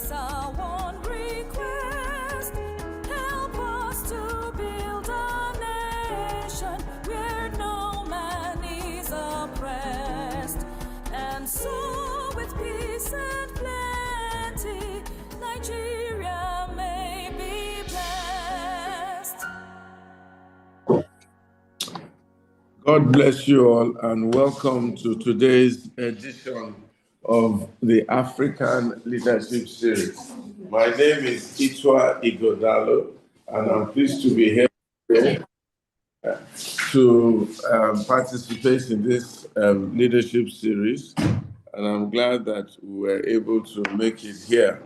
is our one request. Help us to build a nation where no man is oppressed. And so with peace and plenty, Nigeria may be blessed. God bless you all and welcome to today's edition of the African Leadership Series. My name is Itwa Igodalo and I'm pleased to be here today to participate in this leadership series, and I'm glad that we were able to make it here.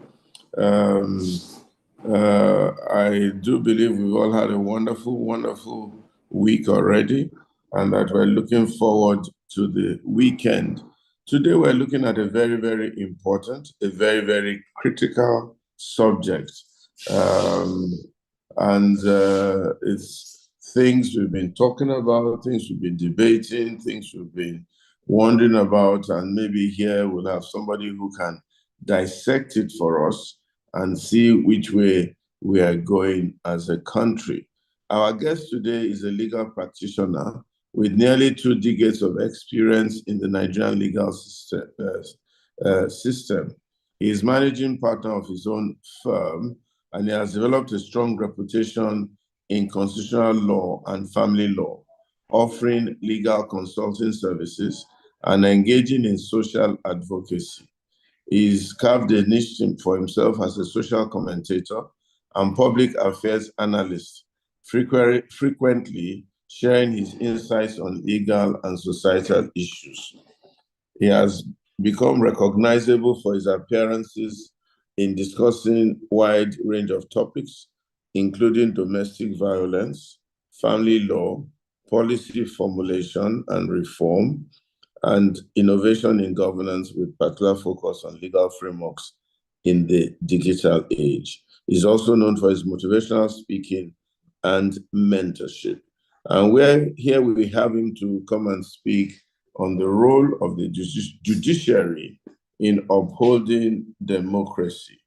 I do believe we've all had a wonderful week already, and that we're looking forward to the weekend. Today, we're looking at a very important, a very critical subject. It's things we've been talking about, things we've been debating, things we've been wondering about, and maybe here we'll have somebody who can dissect it for us and see which way we are going as a country. Our guest today is a legal practitioner with nearly 2 decades of experience in the Nigerian legal system. He is managing partner of his own firm, and he has developed a strong reputation in constitutional law and family law, offering legal consulting services and engaging in social advocacy. He's carved a niche for himself as a social commentator and public affairs analyst, frequently sharing his insights on legal and societal issues. He has become recognizable for his appearances in discussing a wide range of topics, including domestic violence, family law, policy formulation and reform, and innovation in governance with particular focus on legal frameworks in the digital age. He's also known for his motivational speaking and mentorship. And here we have him to come and speak on the role of the judiciary in upholding democracy.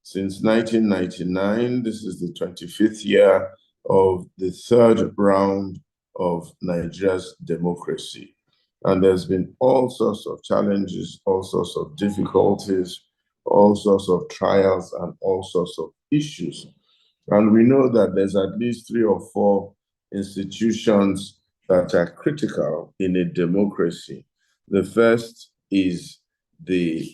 Since 1999, this is the 25th year of the third round of Nigeria's democracy. And there's been all sorts of challenges, all sorts of difficulties, all sorts of trials, and all sorts of issues. And we know that there's at least 3 or 4 institutions that are critical in a democracy. The first is the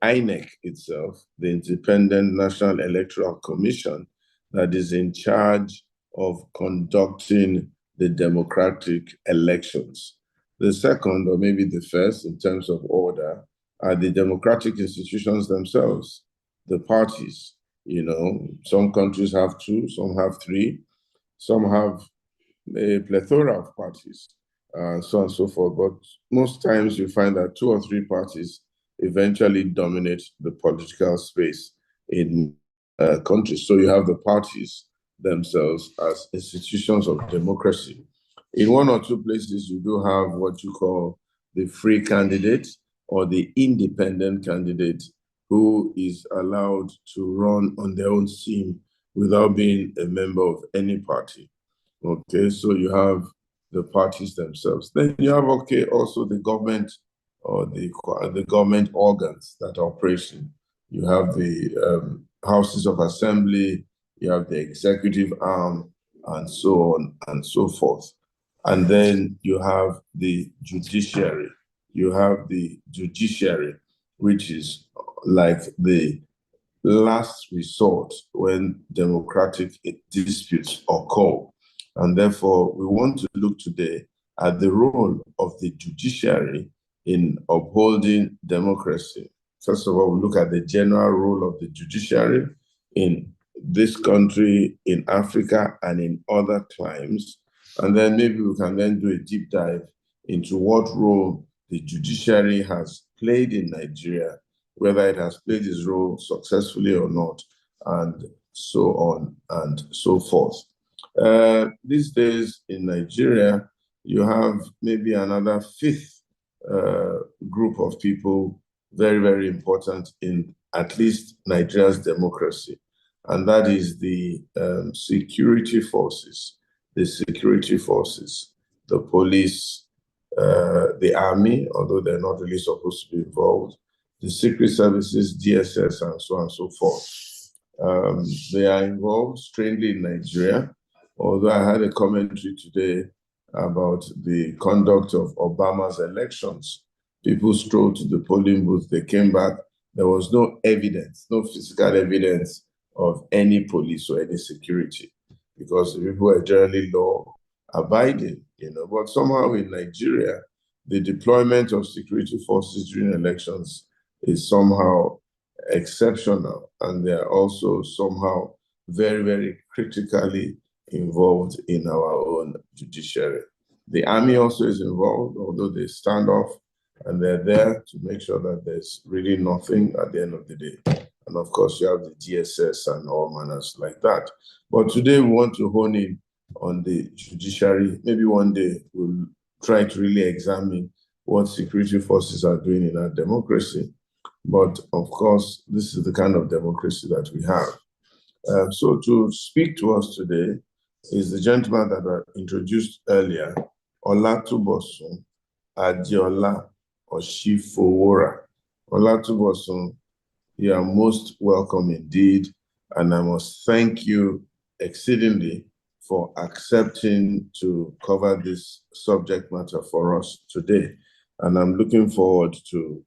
INEC itself, the Independent National Electoral Commission, that is in charge of conducting the democratic elections. The second, or maybe the first in terms of order, are the democratic institutions themselves, the parties. You know, some countries have 2, some have 3, some have a plethora of parties, so on and so forth. But most times you find that 2 or 3 parties eventually dominate the political space in countries. So you have the parties themselves as institutions of democracy. In 1 or 2 places, you do have what you call the free candidate or the independent candidate, who is allowed to run on their own steam without being a member of any party. Okay, so you have the parties themselves. Then you have, also the government or the government organs that are operating. You have the houses of assembly, you have the executive arm, and so on and so forth. And then you have the judiciary. You have the judiciary, which is like the last resort when democratic disputes occur. And therefore, we want to look today at the role of the judiciary in upholding democracy. First of all, we look at the general role of the judiciary in this country, in Africa, and in other climes. And then maybe we can then do a deep dive into what role the judiciary has played in Nigeria, whether it has played its role successfully or not, and so on and so forth. These days in Nigeria, you have maybe another 5th group of people very, very important in at least Nigeria's democracy, and that is the security forces. The security forces, the police, the army, although they're not really supposed to be involved, the secret services, DSS, and so on and so forth. They are involved strangely in Nigeria, although I had a commentary today about the conduct of Obama's elections. People strolled to the polling booth, they came back, there was no evidence, no physical evidence of any police or any security, because the people were generally law-abiding, But somehow in Nigeria, the deployment of security forces during elections is somehow exceptional, and they are also somehow very, very critically involved in our own judiciary. The army also is involved, although they stand off, and they're there to make sure that there's really nothing at the end of the day. And of course, you have the DSS and all manners like that. But today we want to hone in on the judiciary. Maybe one day we'll try to really examine what security forces are doing in our democracy. But of course, this is the kind of democracy that we have. So to speak to us today is the gentleman that I introduced earlier, Olatubosun Adeola Oshifowora. Olatubosun, you are most welcome indeed, and I must thank you exceedingly for accepting to cover this subject matter for us today. And I'm looking forward to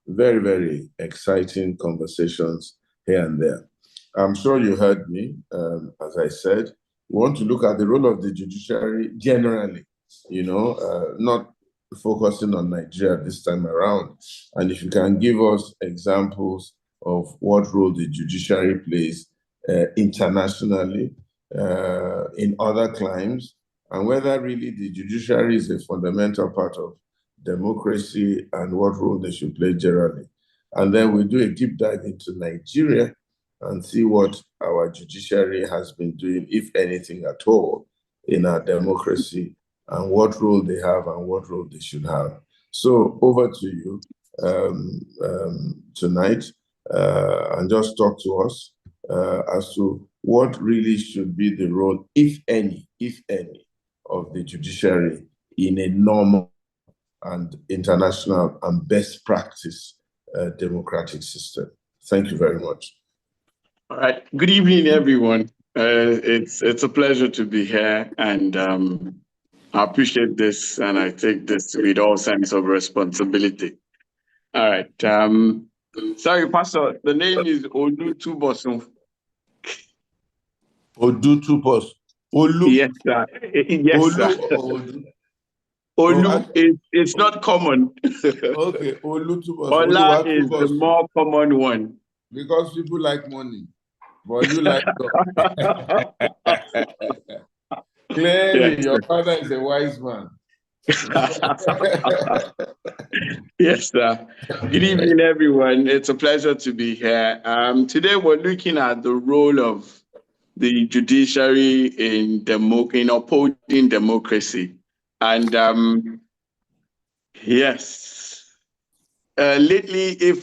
very, very exciting conversations here and there. I'm sure you heard me, as I said, we want to look at the role of the judiciary generally, not focusing on Nigeria this time around. And if you can give us examples of what role the judiciary plays internationally, in other climes, and whether really the judiciary is a fundamental part of democracy and what role they should play generally. And then we do a deep dive into Nigeria and see what our judiciary has been doing, if anything at all, in our democracy, and what role they have and what role they should have. So over to you tonight, and just talk to us as to what really should be the role, if any, of the judiciary in a normal and international and best practice democratic system. Thank you very much. All right. Good evening, everyone. It's a pleasure to be here, and I appreciate this, and I take this with all sense of responsibility. All right. Sorry, Pastor. The name is Olutubosun. Odutubosun. Olu. Yes, sir. Yes, Olu. sir. Olu it's not common. Okay, Olutubosun. Ola is the more common one. Because people like money, but you like God. Clearly, yes, your father is a wise man. Yes, sir. Good evening, everyone. It's a pleasure to be here. Today, we're looking at the role of the judiciary in upholding democracy. And yes, lately,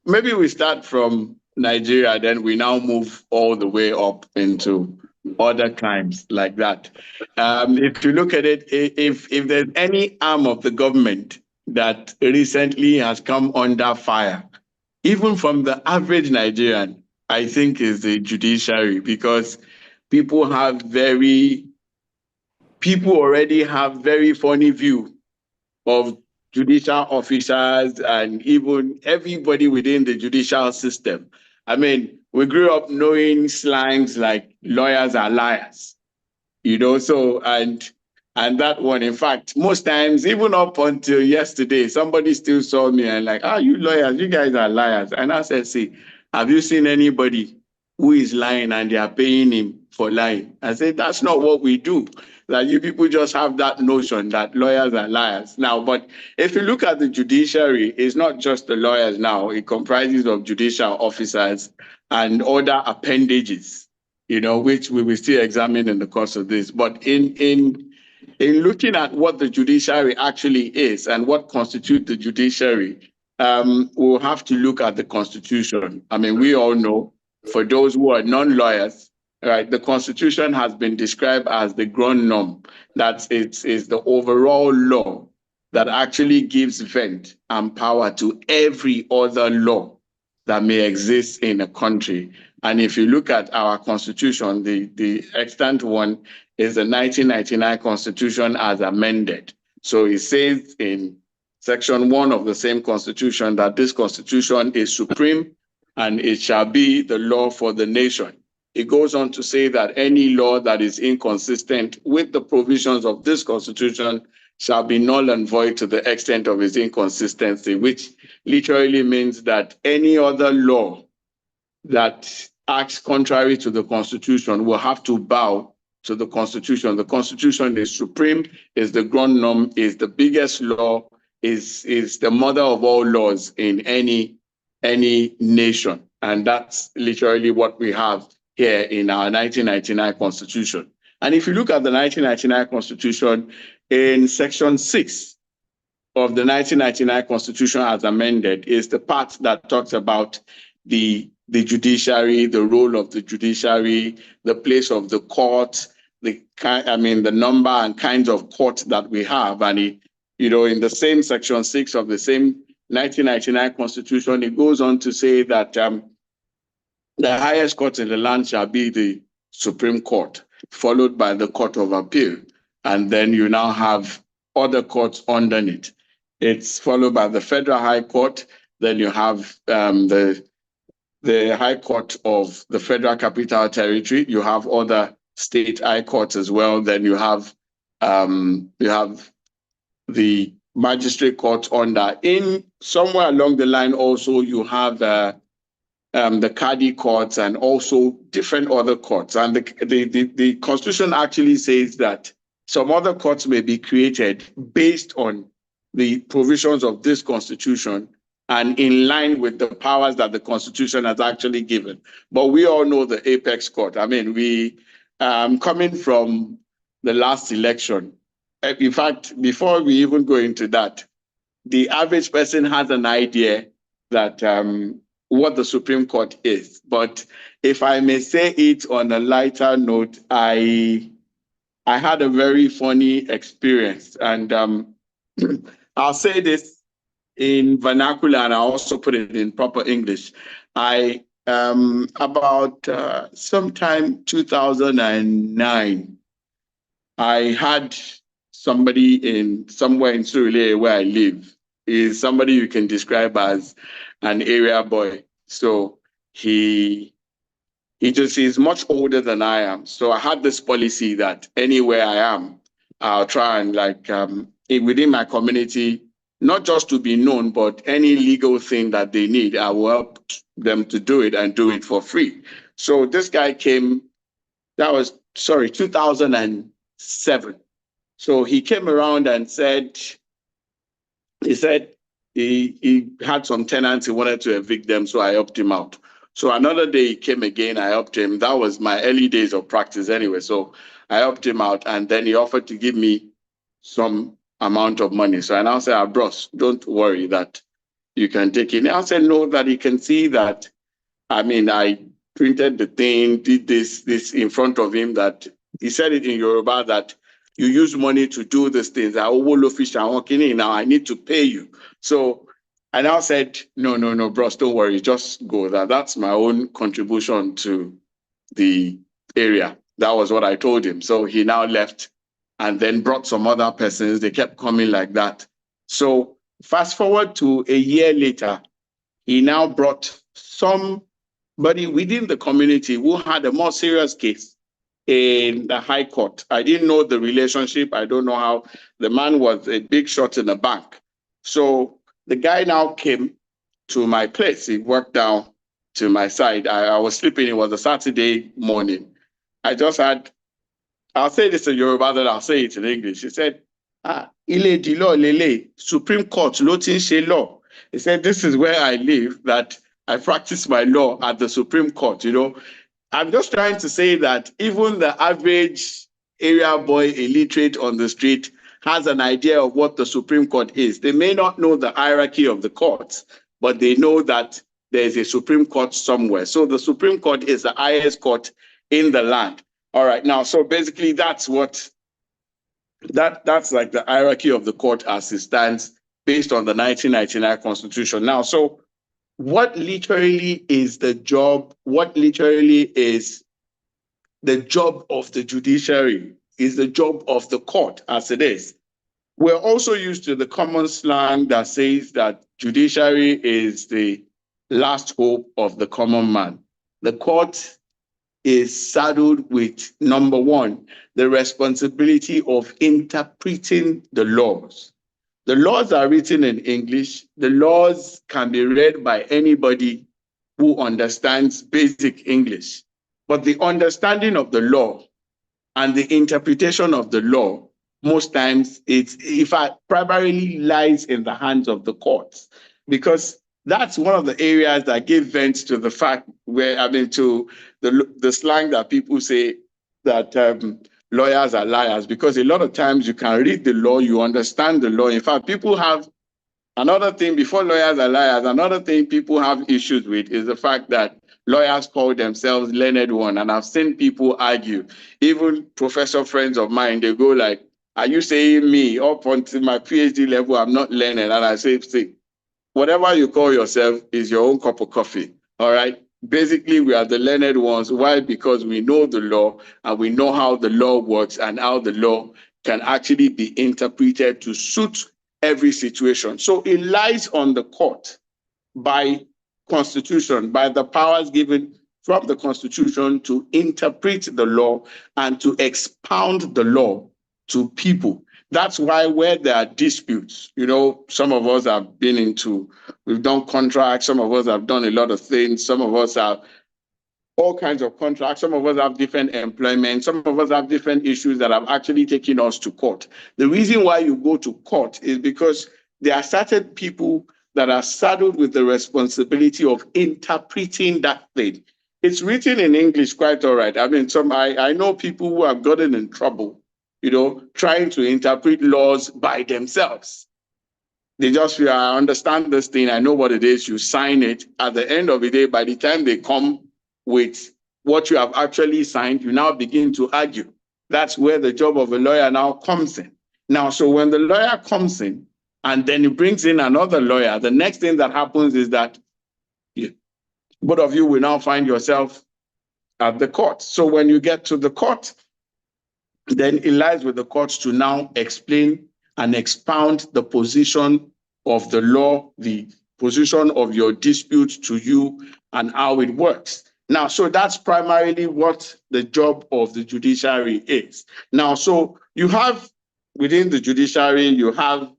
maybe we start from Nigeria, then we now move all the way up into other crimes like that. If you look at it, if there's any arm of the government that recently has come under fire, even from the average Nigerian, I think is the judiciary, because people already have very funny view of judicial officers and even everybody within the judicial system. I mean, we grew up knowing slangs like lawyers are liars, so, and that one, in fact, most times, even up until yesterday, somebody still saw me and like, you lawyers, you guys are liars. And I said, see, have you seen anybody who is lying and they are paying him for lying? I said, that's not what we do. Like, you people just have that notion that lawyers are liars. Now, but if you look at the judiciary, it's not just the lawyers now. It comprises of judicial officers and other appendages, which we will still examine in the course of this. But in looking at what the judiciary actually is and what constitutes the judiciary, we'll have to look at the Constitution. I mean, we all know, for those who are non-lawyers, right, the Constitution has been described as the Grundnorm, that it's the overall law that actually gives vent and power to every other law that may exist in a country. And if you look at our Constitution, the extant one is the 1999 Constitution as amended. So it says in Section 1 of the same Constitution that this Constitution is supreme and it shall be the law for the nation. It goes on to say that any law that is inconsistent with the provisions of this Constitution shall be null and void to the extent of its inconsistency, which literally means that any other law that acts contrary to the Constitution will have to bow to the Constitution. The Constitution is supreme, is the Grundnorm, is the biggest law, is the mother of all laws in any nation. And that's literally what we have here in our 1999 Constitution. And if you look at the 1999 Constitution, in Section 6 of the 1999 Constitution as amended is the part that talks about the judiciary, the role of the judiciary, the place of the court, the number and kinds of courts that we have. And in the same Section 6 of the same 1999 Constitution, it goes on to say that the highest court in the land shall be the Supreme Court, followed by the Court of Appeal. And then you now have other courts underneath. It's followed by the Federal High Court. Then you have the High Court of the Federal Capital Territory. You have other state high courts as well. Then you have the Magistrate Court under. In somewhere along the line also you have the Cadi courts and also different other courts. And the Constitution actually says that some other courts may be created based on the provisions of this Constitution and in line with the powers that the Constitution has actually given. But we all know the apex court. I mean, we coming from the last election. In fact, before we even go into that, the average person has an idea that what the Supreme Court is. But if I may say it on a lighter note, I had a very funny experience, and I'll say this in vernacular and I'll also put it in proper English. About sometime 2009, I had somebody somewhere in Surulere where I live, is somebody you can describe as an area boy. So he's much older than I am. So I had this policy that anywhere I am, I'll try and within my community, not just to be known, but any legal thing that they need, I will help them to do it and do it for free. So this guy came, 2007. So he came around and said he had some tenants, he wanted to evict them, so I helped him out. So another day he came again, I helped him. That was my early days of practice anyway. So I helped him out, and then he offered to give me some amount of money. So I now said, bros, don't worry that you can take it. I said, no, that he can see that, I printed the thing, did this in front of him, that he said it in Yoruba that you use money to do these things. Now I need to pay you. So I now said, no, bros, don't worry, just go. That's my own contribution to the area. That was what I told him. So he now left and then brought some other persons. They kept coming like that. So fast forward to a year later, he now brought somebody within the community who had a more serious case in the High Court. I didn't know the relationship. I don't know how. The man was a big shot in a bank. So the guy now came to my place. He walked down to my side. I was sleeping. It was a Saturday morning. I'll say this in Yoruba, then I'll say it in English. He said, Ile di law lele, Supreme Court, lo tin she law. He said, this is where I live, that I practice my law at the Supreme Court, I'm just trying to say that even the average area boy illiterate on the street has an idea of what the Supreme Court is. They may not know the hierarchy of the courts, but they know that there is a Supreme Court somewhere. So the Supreme Court is the highest court in the land. All right, now, so basically that's what, that's like the hierarchy of the court as it stands based on the 1999 Constitution. Now, so what literally is the job, what literally is the job of the judiciary, is the job of the court as it is. We're also used to the common slang that says that judiciary is the last hope of the common man. The court is saddled with, number one, the responsibility of interpreting the laws. The laws are written in English. The laws can be read by anybody who understands basic English. But the understanding of the law and the interpretation of the law, most times it's, in fact, primarily lies in the hands of the courts, because that's one of the areas that give vent to the fact where, I mean, to the slang that people say that lawyers are liars, because a lot of times you can read the law, you understand the law. In fact, people have another thing before lawyers are liars. Another thing people have issues with is the fact that lawyers call themselves learned one. And I've seen people argue, even professor friends of mine, they go like, are you saying me up until my PhD level, I'm not learned? And I say, see, whatever you call yourself is your own cup of coffee. All right. Basically, we are the learned ones. Why? Because we know the law and we know how the law works and how the law can actually be interpreted to suit every situation. So it lies on the court by Constitution, by the powers given from the Constitution to interpret the law and to expound the law to people. That's why where there are disputes, you know, some of us have been into, we've done contracts, some of us have done a lot of things, some of us have all kinds of contracts, some of us have different employment, some of us have different issues that have actually taken us to court. The reason why you go to court is because there are certain people that are saddled with the responsibility of interpreting that thing. It's written in English quite all right. I mean, I know people who have gotten in trouble, you know, trying to interpret laws by themselves. They just feel, I understand this thing, I know what it is, you sign it. At the end of the day, by the time they come with what you have actually signed, you now begin to argue. That's where the job of a lawyer now comes in. Now, so when the lawyer comes in, and then he brings in another lawyer, the next thing that happens is that both of you will now find yourself at the court. So when you get to the court, then it lies with the courts to now explain and expound the position of the law, the position of your dispute to you and how it works. Now, so that's primarily what the job of the judiciary is. Now, so you have within the judiciary, you have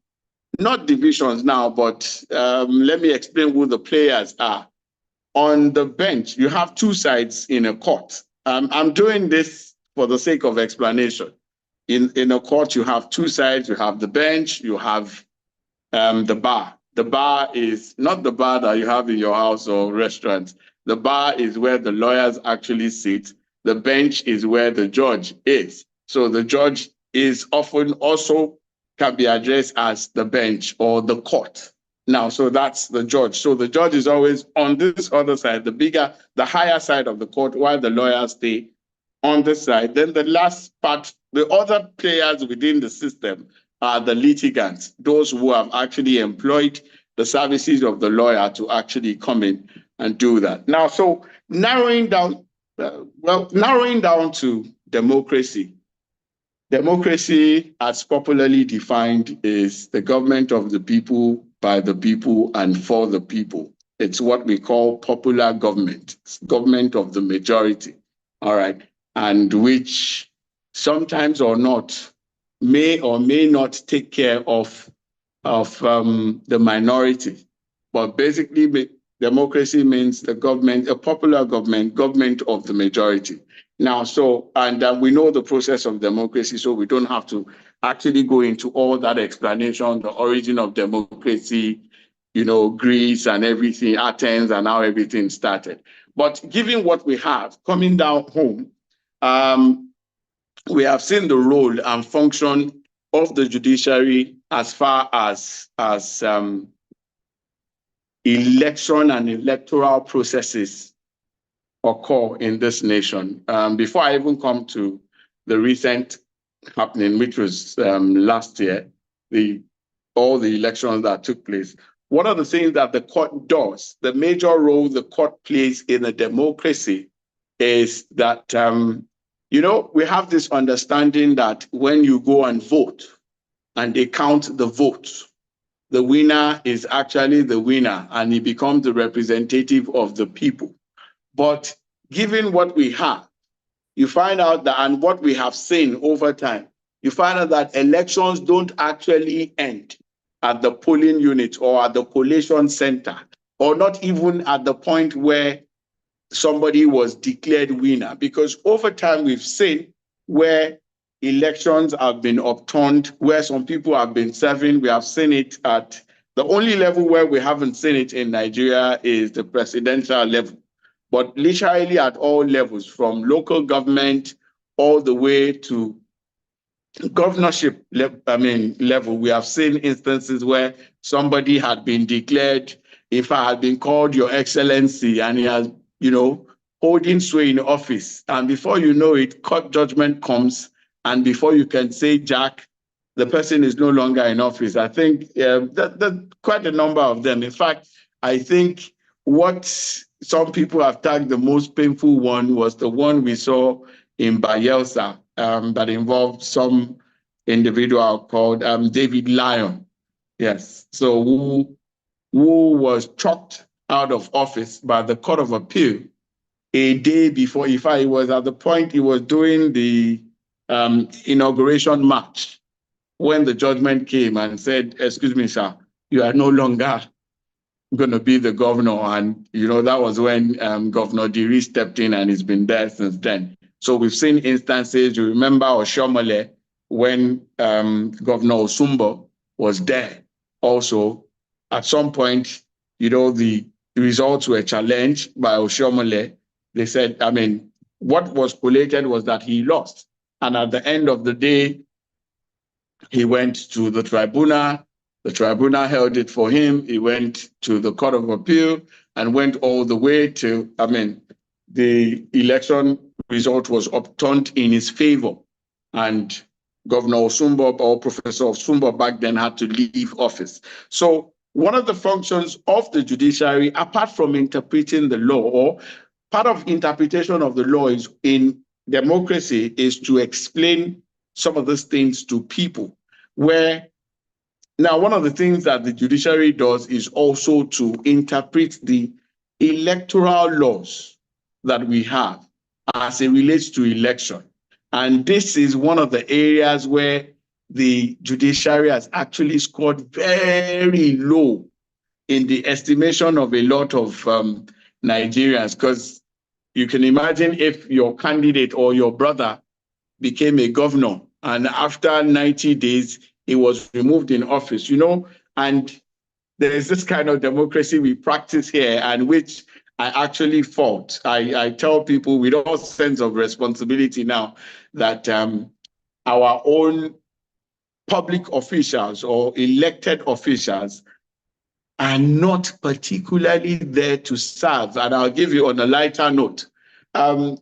not divisions now, but let me explain who the players are. On the bench, you have two sides in a court. I'm doing this for the sake of explanation. In a court, you have two sides. You have the bench, you have the bar. The bar is not the bar that you have in your house or restaurant. The bar is where the lawyers actually sit. The bench is where the judge is. So the judge is often also can be addressed as the bench or the court. Now, so that's the judge. So the judge is always on this other side, the higher side of the court, while the lawyers stay on this side. Then the last part, the other players within the system are the litigants, those who have actually employed the services of the lawyer to actually come in and do that. Now, so narrowing down to democracy. Democracy, as popularly defined, is the government of the people, by the people, and for the people. It's what we call popular government. It's government of the majority, all right, and which sometimes or not may or may not take care of the minority. But basically, democracy means the government, a popular government, government of the majority. Now, so, and we know the process of democracy, so we don't have to actually go into all that explanation, the origin of democracy, you know, Greece and everything, Athens and how everything started. But given what we have coming down home, we have seen the role and function of the judiciary as far as election and electoral processes occur in this nation. Before I even come to the recent happening, which was last year, all the elections that took place, one of the things that the court does, the major role the court plays in a democracy is that, we have this understanding that when you go and vote and they count the votes, the winner is actually the winner and he becomes the representative of the people. But given what we have, you find out that, and what we have seen over time, you find out that elections don't actually end at the polling unit or at the collation center, or not even at the point where somebody was declared winner. Because over time, we've seen where elections have been upturned, where some people have been serving. We have seen it at the only level where we haven't seen it in Nigeria is the presidential level. But literally at all levels, from local government all the way to governorship level, we have seen instances where somebody had been declared, if I had been called Your Excellency, and he has, holding sway in office. And before you know it, court judgment comes, and before you can say Jack, the person is no longer in office. I think that quite a number of them. In fact, I think what some people have tagged the most painful one was the one we saw in Bayelsa that involved some individual called David Lyon. Yes, so who was chucked out of office by the Court of Appeal a day before. In fact, it was at the point he was doing the inauguration march when the judgment came and said, "Excuse me, sir, you are no longer going to be the governor." And, that was when Governor Diri stepped in, and he's been there since then. So we've seen instances. You remember Oshomole when Governor Osumbo was there. Also, at some point, the results were challenged by Oshomole. They said, what was collated was that he lost. And at the end of the day, he went to the tribunal. The tribunal held it for him. He went to the Court of Appeal and went all the way to, the election result was upturned in his favor. And Governor Osumbo, or Professor Osumbo back then, had to leave office. So one of the functions of the judiciary, apart from interpreting the law, or part of interpretation of the law is in democracy, is to explain some of these things to people. Now, one of the things that the judiciary does is also to interpret the electoral laws that we have as it relates to election. And this is one of the areas where the judiciary has actually scored very low in the estimation of a lot of Nigerians, because you can imagine if your candidate or your brother became a governor and after 90 days, he was removed in office, and there is this kind of democracy we practice here, and which I actually fought. I tell people with all sense of responsibility now that our own public officials or elected officials are not particularly there to serve. And I'll give you on a lighter note.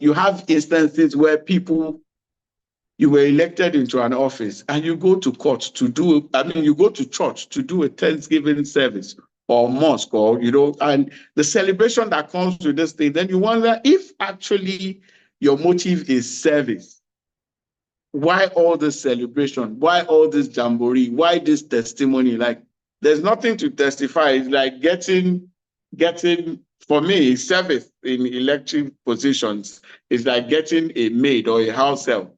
You have instances where you were elected into an office and you go to court to do, you go to church to do a Thanksgiving service or mosque, or, and the celebration that comes with this thing, then you wonder if actually your motive is service. Why all this celebration? Why all this jamboree? Why this testimony? Like, there's nothing to testify. It's like getting, for me, service in elective positions is like getting a maid or a house help,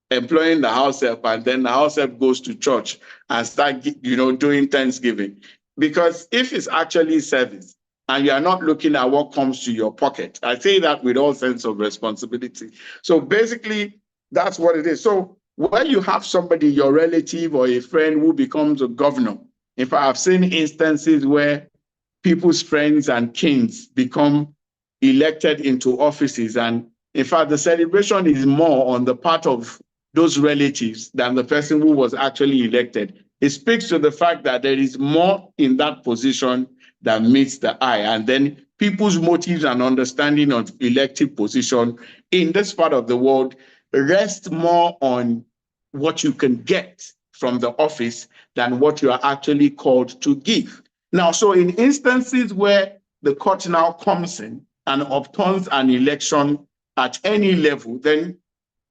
employing the house help, and then the house help goes to church and start, doing Thanksgiving. Because if it's actually service and you are not looking at what comes to your pocket, I say that with all sense of responsibility. So basically, that's what it is. So when you have somebody, your relative or a friend who becomes a governor, in fact, I've seen instances where people's friends and kins become elected into offices. And in fact, the celebration is more on the part of those relatives than the person who was actually elected. It speaks to the fact that there is more in that position than meets the eye. And then people's motives and understanding of elective position in this part of the world rest more on what you can get from the office than what you are actually called to give. Now, so in instances where the court now comes in and overturns an election at any level, then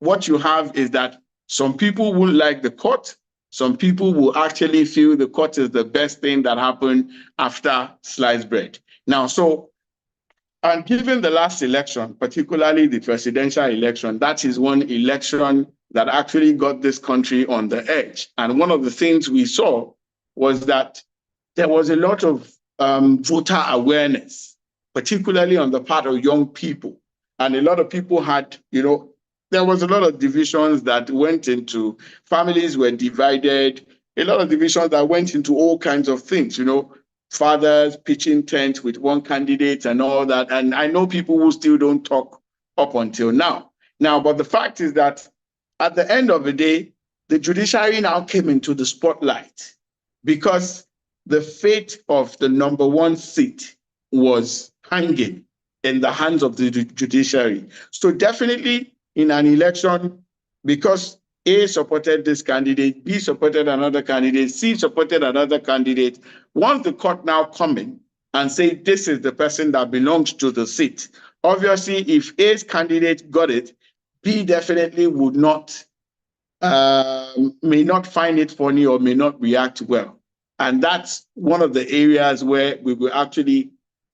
what you have is that some people will like the court, some people will actually feel the court is the best thing that happened after sliced bread. Now, so, and given the last election, particularly the presidential election, that is one election that actually got this country on the edge. And one of the things we saw was that there was a lot of voter awareness, particularly on the part of young people. And a lot of people had, there was a lot of divisions that went into, families were divided, a lot of divisions that went into all kinds of things, fathers pitching tent with one candidate and all that. And I know people who still don't talk up until now. But the fact is that at the end of the day, the judiciary now came into the spotlight because the fate of the number one seat was hanging in the hands of the judiciary. So definitely in an election, because A supported this candidate, B supported another candidate, C supported another candidate, once the court now come in and say, this is the person that belongs to the seat, obviously if A's candidate got it, B definitely would not, may not find it funny or may not react well. And that's one of the areas where we will actually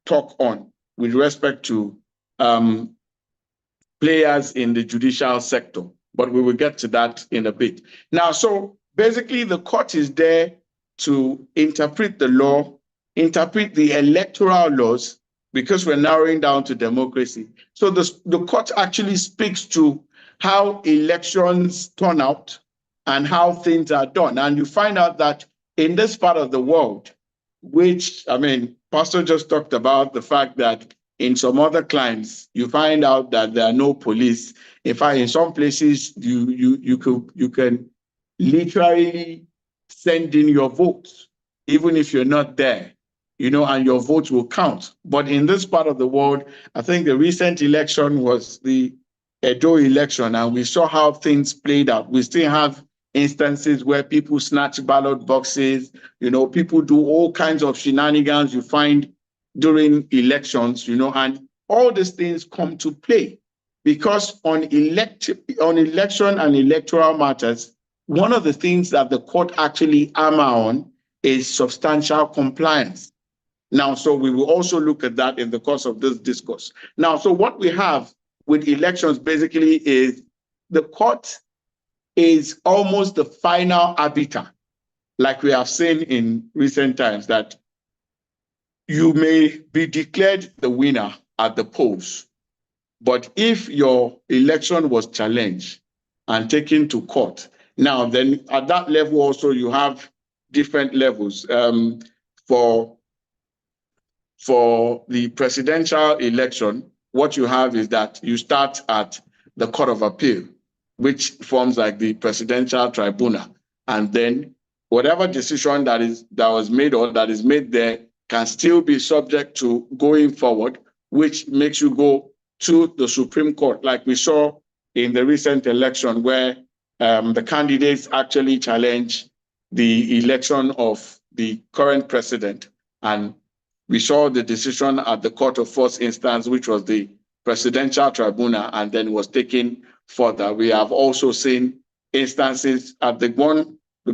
talk on with respect to players in the judicial sector. But we will get to that in a bit. Now, so basically the court is there to interpret the law, interpret the electoral laws, because we're narrowing down to democracy. So the court actually speaks to how elections turn out and how things are done. And you find out that in this part of the world, which, Pastor just talked about the fact that in some other climes, you find out that there are no police. In fact, in some places, you can literally send in your votes, even if you're not there, and your votes will count. But in this part of the world, I think the recent election was the Edo election, and we saw how things played out. We still have instances where people snatch ballot boxes, people do all kinds of shenanigans you find during elections, and all these things come to play because on election and electoral matters, one of the things that the court actually hammer on is substantial compliance. Now, so we will also look at that in the course of this discourse. Now, so what we have with elections basically is the court is almost the final arbiter, like we have seen in recent times, that you may be declared the winner at the polls, but if your election was challenged and taken to court, now then at that level also you have different levels. For the presidential election, what you have is that you start at the Court of Appeal, which forms like the presidential tribunal. And then whatever decision that was made or that is made there can still be subject to going forward, which makes you go to the Supreme Court, like we saw in the recent election where the candidates actually challenged the election of the current president. And we saw the decision at the Court of First Instance, which was the Presidential Tribunal, and then was taken further. We have also seen instances at the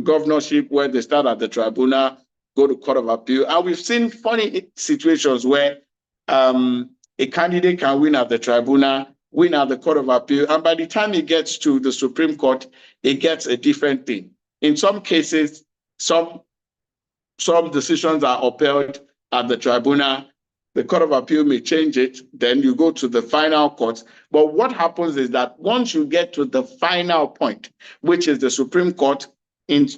governorship where they start at the tribunal, go to Court of Appeal. And we've seen funny situations where a candidate can win at the tribunal, win at the Court of Appeal, and by the time it gets to the Supreme Court, it gets a different thing. In some cases, some decisions are upheld at the tribunal, the Court of Appeal may change it, then you go to the final court. But what happens is that once you get to the final point, which is the Supreme Court, in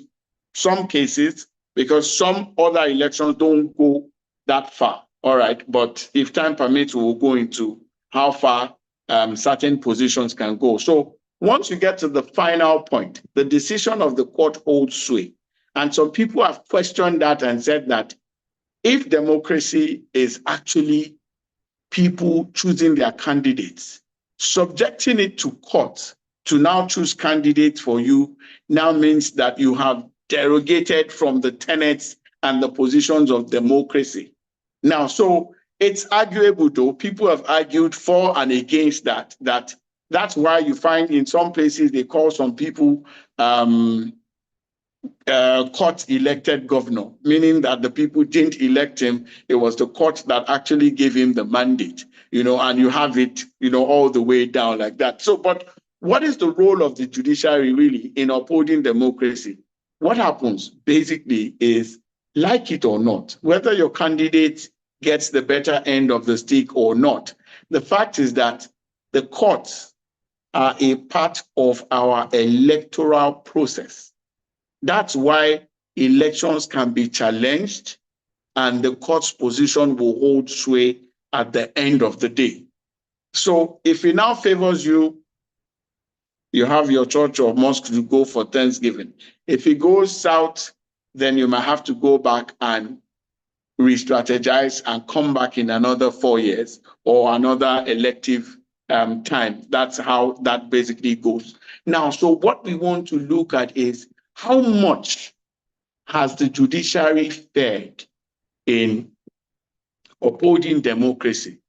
some cases, because some other elections don't go that far, all right, but if time permits, we'll go into how far certain positions can go. So once you get to the final point, the decision of the court holds sway. And some people have questioned that and said that if democracy is actually people choosing their candidates, subjecting it to court to now choose candidates for you now means that you have derogated from the tenets and the positions of democracy. Now, so it's arguable, though. People have argued for and against that. That's why you find in some places they call some people court-elected governor, meaning that the people didn't elect him. It was the court that actually gave him the mandate, and you have it, all the way down like that. So, but what is the role of the judiciary really in upholding democracy? What happens basically is, like it or not, whether your candidate gets the better end of the stick or not, the fact is that the courts are a part of our electoral process. That's why elections can be challenged and the court's position will hold sway at the end of the day. So if it now favors you, you have your church or mosque to go for Thanksgiving. If it goes south, then you might have to go back and re-strategize and come back in another 4 years or another elective time. That's how that basically goes. Now, so what we want to look at is how much has the judiciary fared in upholding democracy?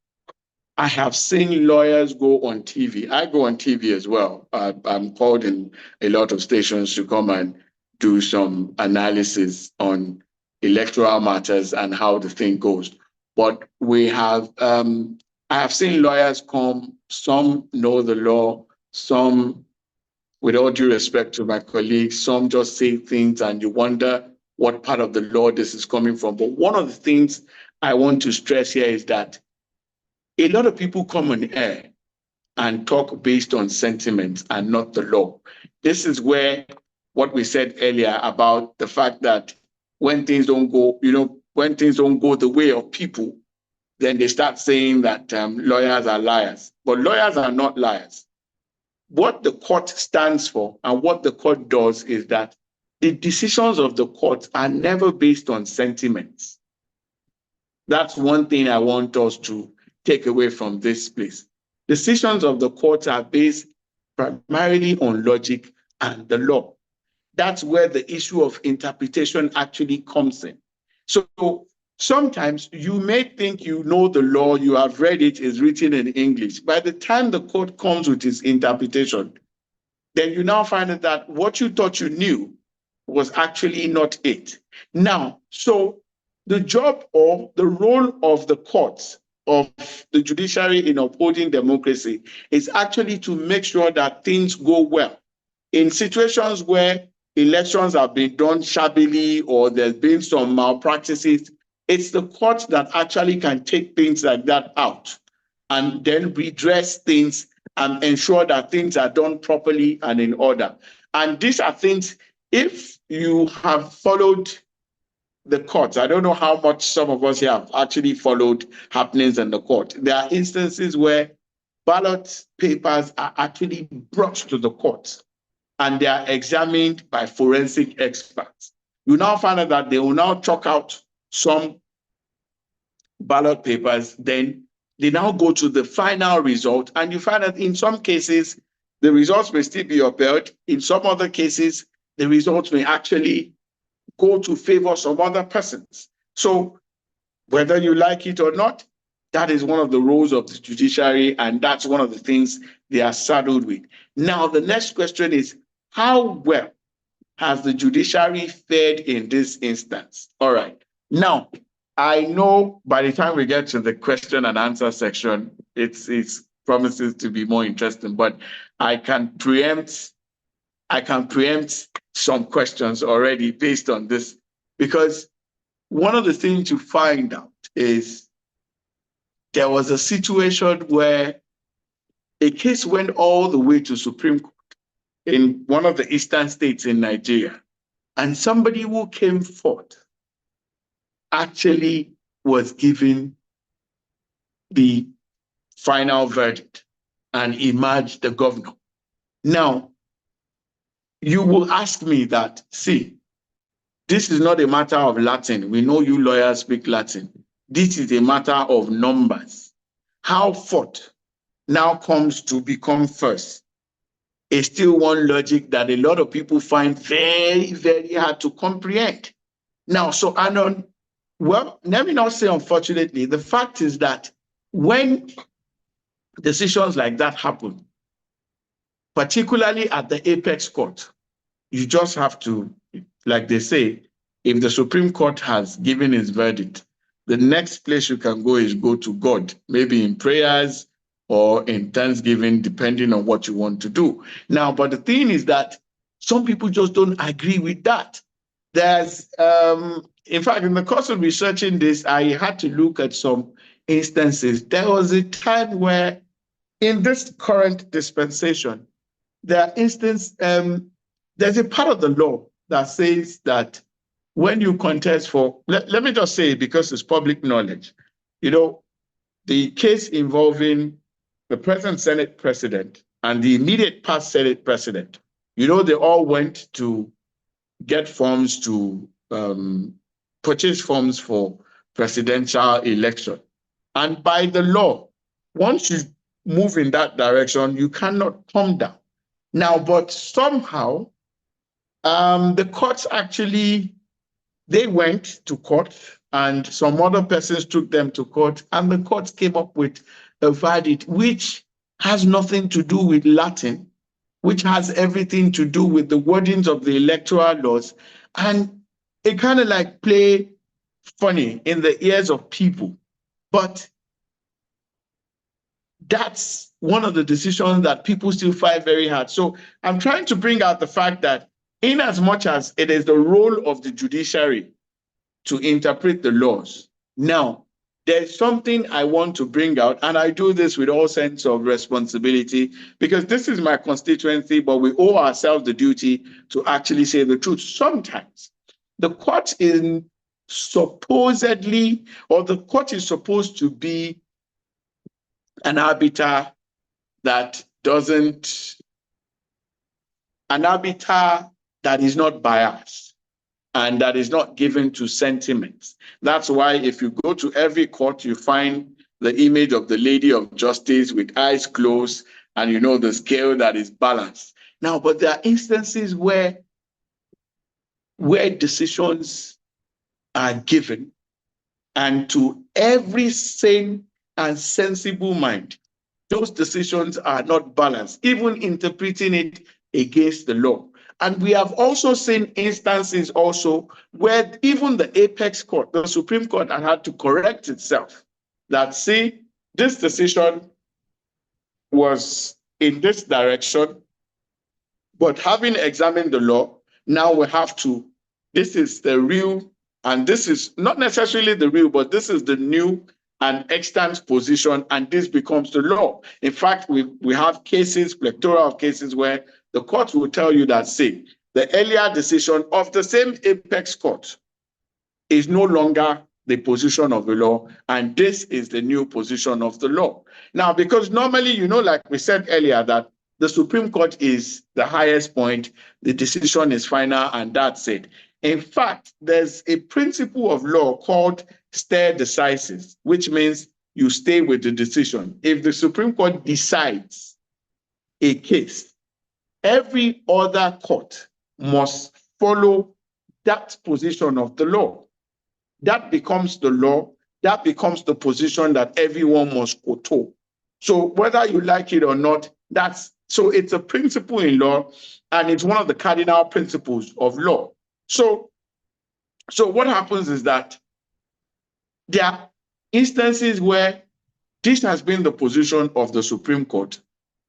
I have seen lawyers go on TV. I go on TV as well. I'm called in a lot of stations to come and do some analysis on electoral matters and how the thing goes. But we have, I have seen lawyers come, some know the law, some, with all due respect to my colleagues, some just say things and you wonder what part of the law this is coming from. But one of the things I want to stress here is that a lot of people come on air and talk based on sentiments and not the law. This is where what we said earlier about the fact that when things don't go, when things don't go the way of people, then they start saying that lawyers are liars. But lawyers are not liars. What the court stands for and what the court does is that the decisions of the court are never based on sentiments. That's one thing I want us to take away from this place. Decisions of the court are based primarily on logic and the law. That's where the issue of interpretation actually comes in. So sometimes you may think you know the law, you have read it, it's written in English. By the time the court comes with its interpretation, then you now find out that what you thought you knew was actually not it. Now, so the job or the role of the courts, of the judiciary in upholding democracy, is actually to make sure that things go well. In situations where elections have been done shabbily or there's been some malpractices, it's the court that actually can take things like that out and then redress things and ensure that things are done properly and in order. And these are things, if you have followed the courts, I don't know how much some of us here have actually followed happenings in the court. There are instances where ballot papers are actually brought to the court and they are examined by forensic experts. You now find out that they will now chalk out some ballot papers, then they now go to the final result, and you find that in some cases, the results may still be upheld. In some other cases, the results may actually go to favor some other persons. So whether you like it or not, that is one of the roles of the judiciary, and that's one of the things they are saddled with. Now, the next question is, how well has the judiciary fared in this instance? All right. Now, I know by the time we get to the question and answer section, it promises to be more interesting, but I can preempt some questions already based on this, because one of the things you find out is there was a situation where a case went all the way to Supreme Court in one of the eastern states in Nigeria, and somebody who came forth actually was given the final verdict and emerged the governor. Now, you will ask me that, see, this is not a matter of Latin. We know you lawyers speak Latin. This is a matter of numbers. How fourth now comes to become first is still one logic that a lot of people find very, very hard to comprehend. Now, so Anon, well, let me not say unfortunately, the fact is that when decisions like that happen, particularly at the apex court, you just have to, like they say, if the Supreme Court has given its verdict, the next place you can go is go to God, maybe in prayers or in thanksgiving, depending on what you want to do. Now, but the thing is that some people just don't agree with that. There's, in fact, in the course of researching this, I had to look at some instances. There was a time where in this current dispensation, there are instances, there's a part of the law that says that when you contest for, let me just say it because it's public knowledge, you know, the case involving the present Senate president and the immediate past Senate president, you know, they all went to get forms to purchase forms for presidential election. And by the law, once you move in that direction, you cannot come down. Now, but somehow, the courts actually, they went to court and some other persons took them to court and the courts came up with a verdict which has nothing to do with Latin, which has everything to do with the wordings of the electoral laws. And it kind of like play funny in the ears of people. But that's one of the decisions that people still find very hard. So I'm trying to bring out the fact that in as much as it is the role of the judiciary to interpret the laws, now there's something I want to bring out, and I do this with all sense of responsibility because this is my constituency, but we owe ourselves the duty to actually say the truth. Sometimes the court is supposedly, or the court is supposed to be an arbiter that doesn't, an arbiter that is not biased and that is not given to sentiments. That's why if you go to every court, you find the image of the Lady of Justice with eyes closed and you know the scale that is balanced. Now, but there are instances where decisions are given and to every sane and sensible mind, those decisions are not balanced, even interpreting it against the law. And we have also seen instances also where even the apex court, the Supreme Court, had to correct itself that, see, this decision was in this direction, but having examined the law, now we have to, this is the real, and this is not necessarily the real, but this is the new and extant position, and this becomes the law. In fact, we have cases, plethora of cases where the court will tell you that, say, the earlier decision of the same apex court is no longer the position of the law, and this is the new position of the law. Now, because normally, you know, like we said earlier, that the Supreme Court is the highest point, the decision is final, and that's it. In fact, there's a principle of law called stare decisis, which means you stay with the decision. If the Supreme Court decides a case, every other court must follow that position of the law. That becomes the law. That becomes the position that everyone must go to. So whether you like it or not, so it's a principle in law, and it's one of the cardinal principles of law. So what happens is that there are instances where this has been the position of the Supreme Court,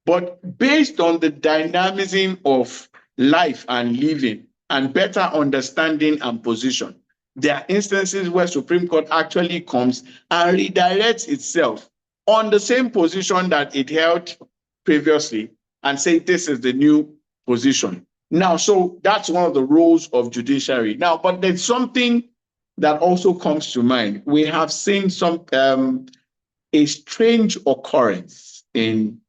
but based on the dynamism of life and living and better understanding and position, there are instances where Supreme Court actually comes and redirects itself on the same position that it held previously and say this is the new position. Now, so that's one of the roles of judiciary. Now, but there's something that also comes to mind. We have seen some a strange occurrence in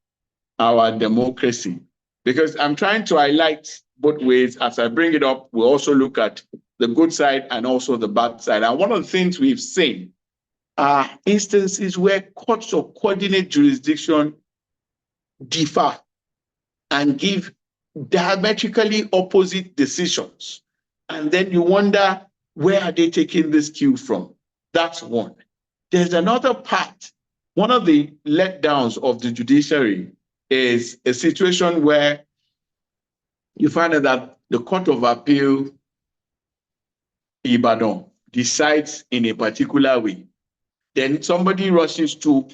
our democracy. Because I'm trying to highlight both ways. As I bring it up, we'll also look at the good side and also the bad side. And one of the things we've seen are instances where courts of coordinate jurisdiction differ and give diametrically opposite decisions. And then you wonder, where are they taking this cue from? That's one. There's another part. One of the letdowns of the judiciary is a situation where you find that the Court of Appeal Ibadan decides in a particular way. Then somebody rushes to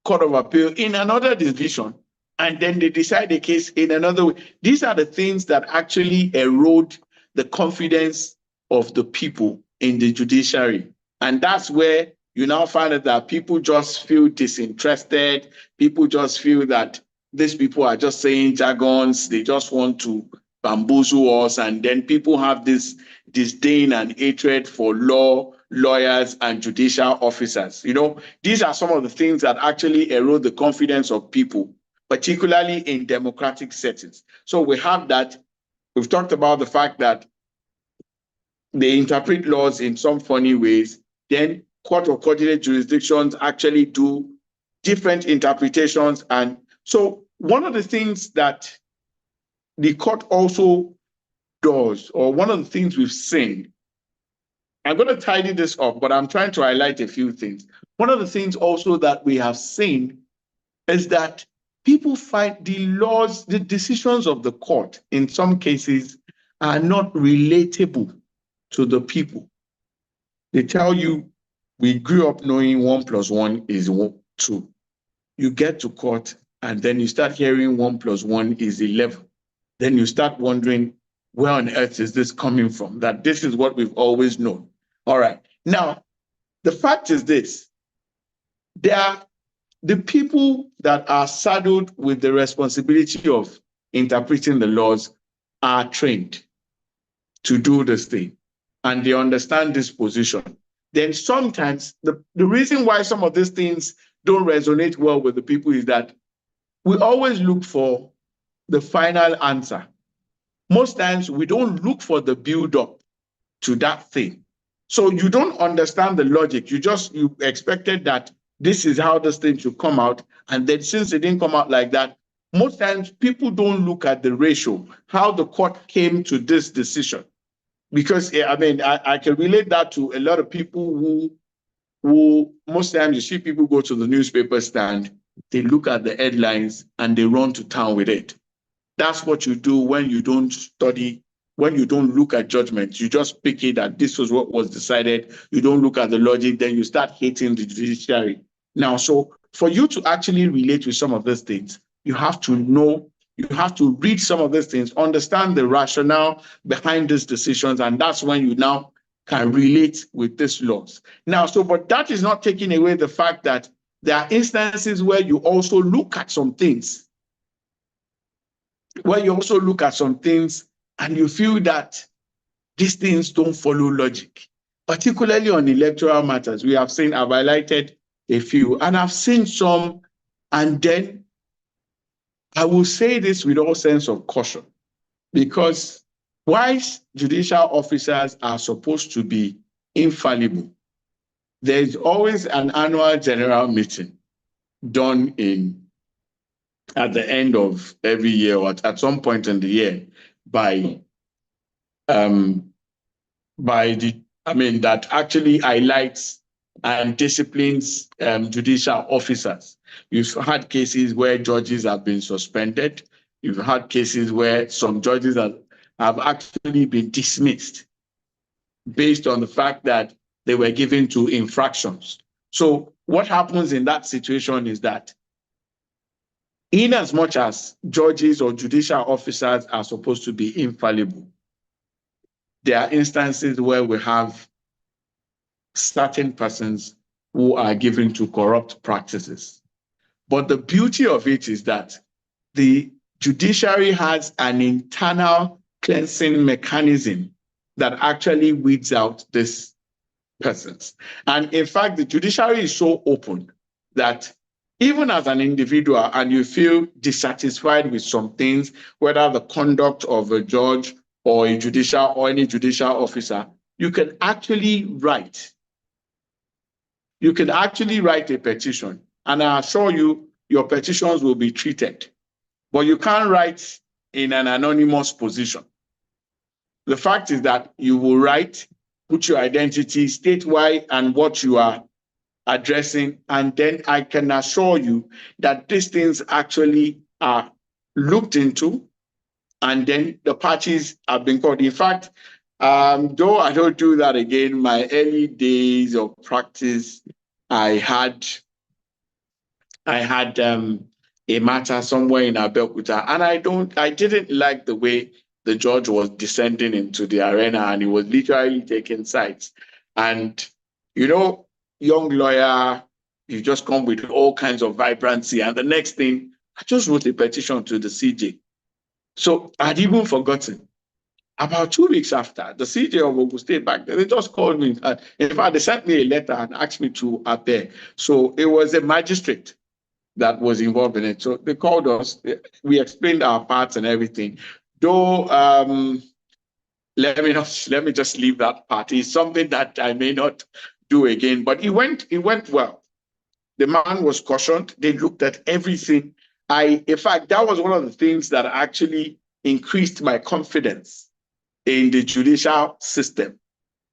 Court of Appeal in another division, and then they decide the case in another way. These are the things that actually erode the confidence of the people in the judiciary. And that's where you now find that people just feel disinterested. People just feel that these people are just saying jargons. They just want to bamboozle us. And then people have this disdain and hatred for lawyers and judicial officers. You know, these are some of the things that actually erode the confidence of people, particularly in democratic settings. So we have that. We've talked about the fact that they interpret laws in some funny ways. Then court of coordinate jurisdictions actually do different interpretations. And so one of the things that the court also does, or one of the things we've seen, I'm going to tidy this up, but I'm trying to highlight a few things. One of the things also that we have seen is that people find the laws, the decisions of the court in some cases are not relatable to the people. They tell you, we grew up knowing 1 + 1 is 2. You get to court and then you start hearing 1 + 1 is 11. Then you start wondering, where on earth is this coming from? That this is what we've always known. All right. Now, the fact is this. The people that are saddled with the responsibility of interpreting the laws are trained to do this thing, and they understand this position. Then sometimes the reason why some of these things don't resonate well with the people is that we always look for the final answer. Most times we don't look for the build-up to that thing. So you don't understand the logic. You expected that this is how this thing should come out. And then since it didn't come out like that, most times people don't look at the ratio, how the court came to this decision. Because I mean, I can relate that to a lot of people who most times you see people go to the newspaper stand, they look at the headlines and they run to town with it. That's what you do when you don't study, when you don't look at judgment. You just pick it that this was what was decided. You don't look at the logic, then you start hating the judiciary. Now, so for you to actually relate with some of these things, you have to know, you have to read some of these things, understand the rationale behind these decisions, and that's when you now can relate with these laws. Now, so, but that is not taking away the fact that there are instances where you also look at some things, and you feel that these things don't follow logic, particularly on electoral matters. We have seen, I've highlighted a few, and I've seen some, and then I will say this with all sense of caution, because whilst judicial officers are supposed to be infallible, there is always an annual general meeting done at the end of every year or at some point in the year that actually highlights and disciplines judicial officers. You've had cases where judges have been suspended. You've had cases where some judges have actually been dismissed based on the fact that they were given to infractions. So what happens in that situation is that in as much as judges or judicial officers are supposed to be infallible, there are instances where we have certain persons who are given to corrupt practices. But the beauty of it is that the judiciary has an internal cleansing mechanism that actually weeds out these persons. And in fact, the judiciary is so open that even as an individual, and you feel dissatisfied with some things, whether the conduct of a judge or a judicial or any judicial officer, you can actually write. You can actually write a petition, and I assure you, your petitions will be treated. But you can't write in an anonymous position. The fact is that you will write, put your identity, state why and what you are addressing, and then I can assure you that these things actually are looked into, and then the parties have been called. In fact, though I don't do that again, my early days of practice, I had a matter somewhere in Abeokuta, and I didn't like the way the judge was descending into the arena, and he was literally taking sides. And you know, young lawyer, you just come with all kinds of vibrancy, and the next thing, I just wrote a petition to the CJ. So I'd even forgotten. About 2 weeks after, the CJ of Ogun State back then, they just called me. In fact, they sent me a letter and asked me to appear. So it was a magistrate that was involved in it. So they called us. We explained our parts and everything. Though, let me just leave that part. It's something that I may not do again. But it went well. The man was cautioned. They looked at everything. In fact, that was one of the things that actually increased my confidence in the judicial system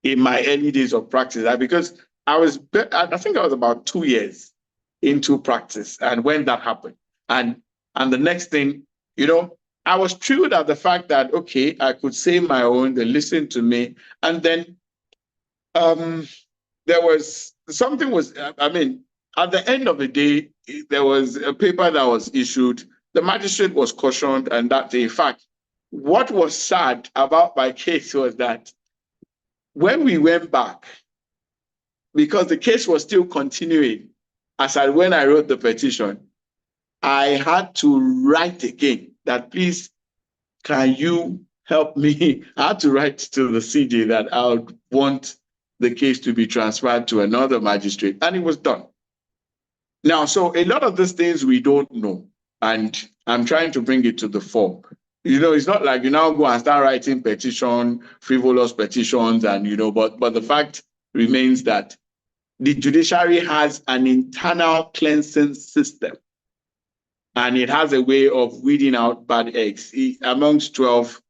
in my early days of practice. Because I think I was about 2 years into practice, and when that happened, and the next thing, you know, I was thrilled at the fact that, okay, I could say my own, they listened to me, and then there was something was, I mean, at the end of the day, there was a paper that was issued. The magistrate was cautioned, and that, in fact, what was sad about my case was that when we went back, because the case was still continuing, when I wrote the petition, I had to write again that, please, can you help me? I had to write to the CJ that I would want the case to be transferred to another magistrate, and it was done. Now, so a lot of these things we don't know, and I'm trying to bring it to the fore. You know, it's not like you now go and start writing frivolous petitions, and, you know, but the fact remains that the judiciary has an internal cleansing system, and it has a way of weeding out bad eggs. Amongst 12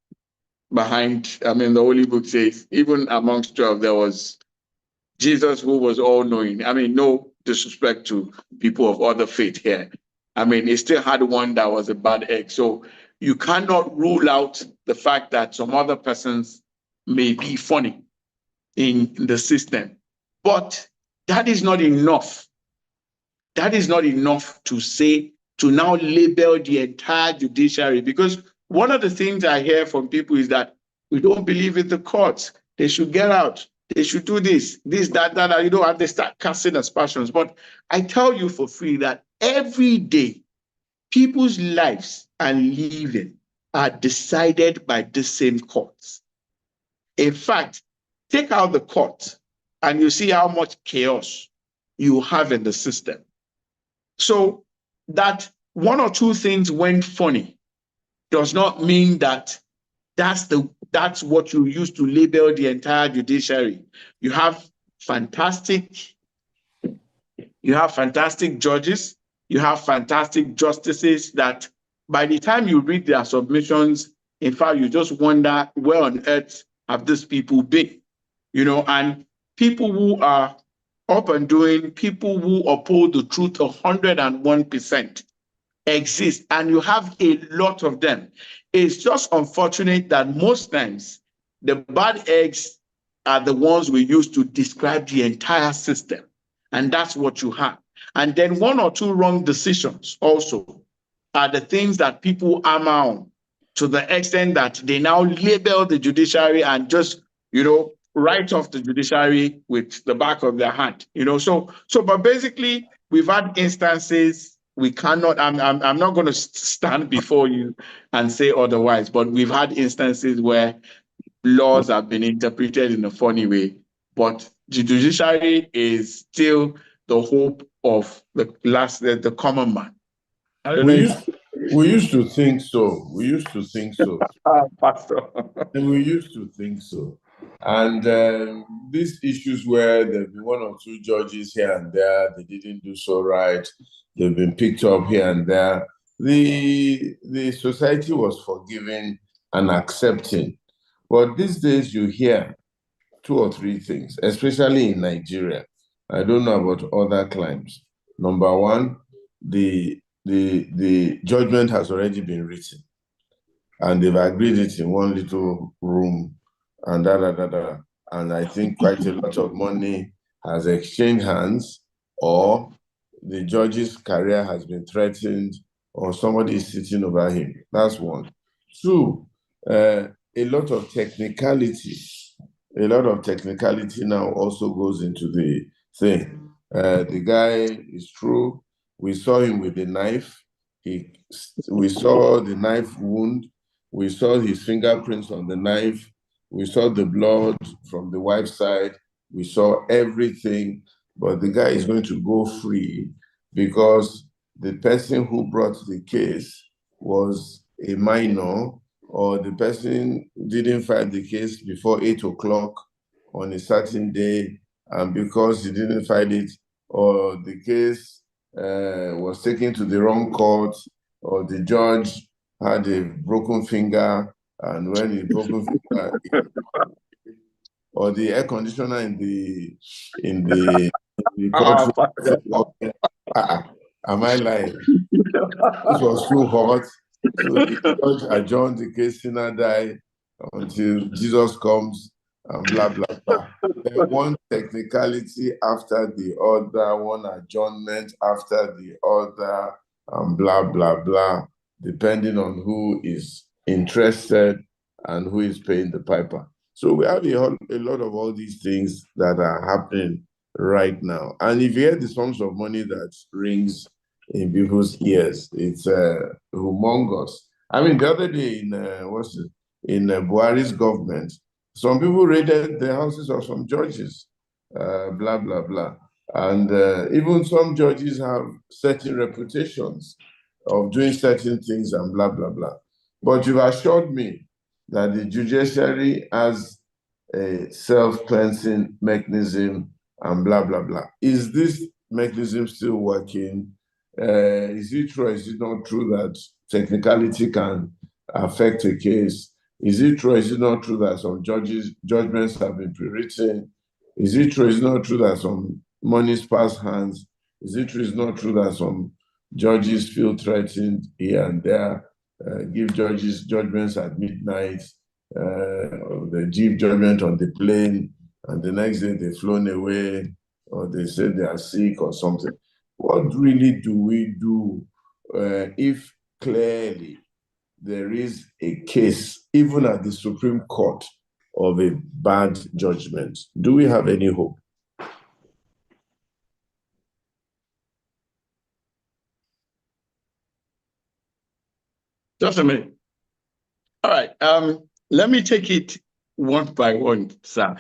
behind, I mean, the Holy Book says, even amongst 12, there was Jesus, who was all-knowing. I mean, no disrespect to people of other faith here. I mean, he still had one that was a bad egg. So you cannot rule out the fact that some other persons may be funny in the system. But that is not enough. That is not enough to now label the entire judiciary, because one of the things I hear from people is that we don't believe in the courts. They should get out. They should do this, that, you know, and they start casting aspersions. But I tell you for free that every day, people's lives and living are decided by the same courts. In fact, take out the court and you see how much chaos you have in the system. So that one or two things went funny does not mean that that's what you use to label the entire judiciary. You have fantastic judges, you have fantastic justices that by the time you read their submissions, in fact, you just wonder, where on earth have these people been? You know, and people who are up and doing, people who uphold the truth 101% exist, and you have a lot of them. It's just unfortunate that most times the bad eggs are the ones we use to describe the entire system, and that's what you have. And then one or two wrong decisions also are the things that people hammer on, to the extent that they now label the judiciary and just, you know, write off the judiciary with the back of their hand, you know. But basically, we've had instances. We cannot, I'm not going to stand before you and say otherwise, but we've had instances where laws have been interpreted in a funny way, but the judiciary is still the hope of the common man. I don't We know. used to think so. We used to think so. Pastor. And we used to think so. And these issues where there've been one or two judges here and there, they didn't do so right, they've been picked up here and there. The society was forgiving and accepting. But these days you hear two or three things, especially in Nigeria. I don't know about other climes. Number one, the judgment has already been written, and they've agreed it in one little room, and and I think quite a lot of money has exchanged hands, or the judge's career has been threatened, or somebody is sitting over him. That's one. Two, a lot of technicality. A lot of technicality now also goes into the thing. The guy is true. We saw him with the knife. We saw the knife wound. We saw his fingerprints on the knife. We saw the blood from the wife's side. We saw everything, but the guy is going to go free because the person who brought the case was a minor, or the person didn't file the case before 8 o'clock on a certain day, and because he didn't file it, or the case was taken to the wrong court, or the judge had a broken finger, and when he broken finger, or the air conditioner in the courtroom. Am I lying? It was too hot, so the judge adjourned the case, sinner die until Jesus comes, and blah blah blah. Then one technicality after the other, one adjournment after the other, and blah blah blah, depending on who is interested and who is paying the piper. So we have a lot of all these things that are happening right now. And if you hear the sums of money that rings in people's ears, it's humongous. I mean, the other day in Buhari's government, some people raided the houses of some judges, blah, blah, blah. And even some judges have certain reputations of doing certain things and blah, blah, blah. But you've assured me that the judiciary has a self-cleansing mechanism and blah, blah, blah. Is this mechanism still working? Is it true or is it not true that technicality can affect a case? Is it true or is it not true that some judgments have been pre-written? Is it true or is it not true that some monies pass hands? Is it true or is it not true that some judges feel threatened here and there? Give judges judgments at midnight, they give judgment on the plane, and the next day they've flown away, or they say they are sick or something. What really do we do if clearly there is a case, even at the Supreme Court, of a bad judgment? Do we have any hope? Just a minute. All right. Let me take it one by one, sir.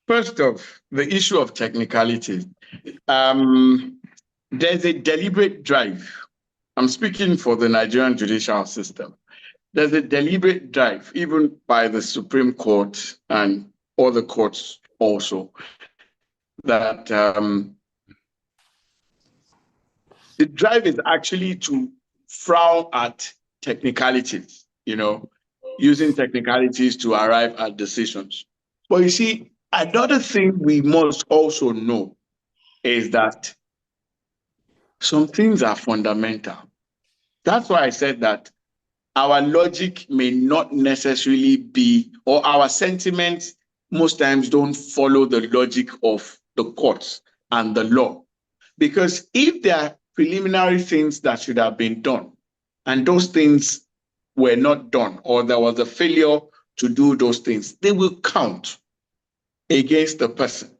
First off, the issue of technicalities. There's a deliberate drive. I'm speaking for the Nigerian judicial system. There's a deliberate drive, even by the Supreme Court and other courts also, that the drive is actually to frown at technicalities, using technicalities to arrive at decisions. But you see, another thing we must also know is that some things are fundamental. That's why I said that our logic may not necessarily be, or our sentiments most times don't follow the logic of the courts and the law. Because if there are preliminary things that should have been done, and those things were not done, or there was a failure to do those things, they will count against the person,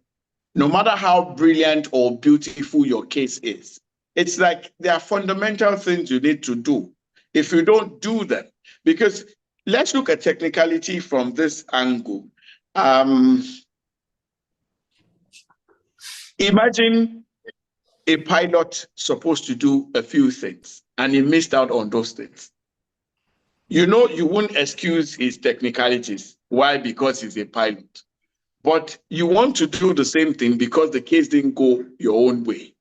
no matter how brilliant or beautiful your case is. It's like there are fundamental things you need to do. If you don't do them, because let's look at technicality from this angle. Imagine a pilot supposed to do a few things and he missed out on those things. You know, you won't excuse his technicalities. Why? Because he's a pilot. But you want to do the same thing because the case didn't go your own way.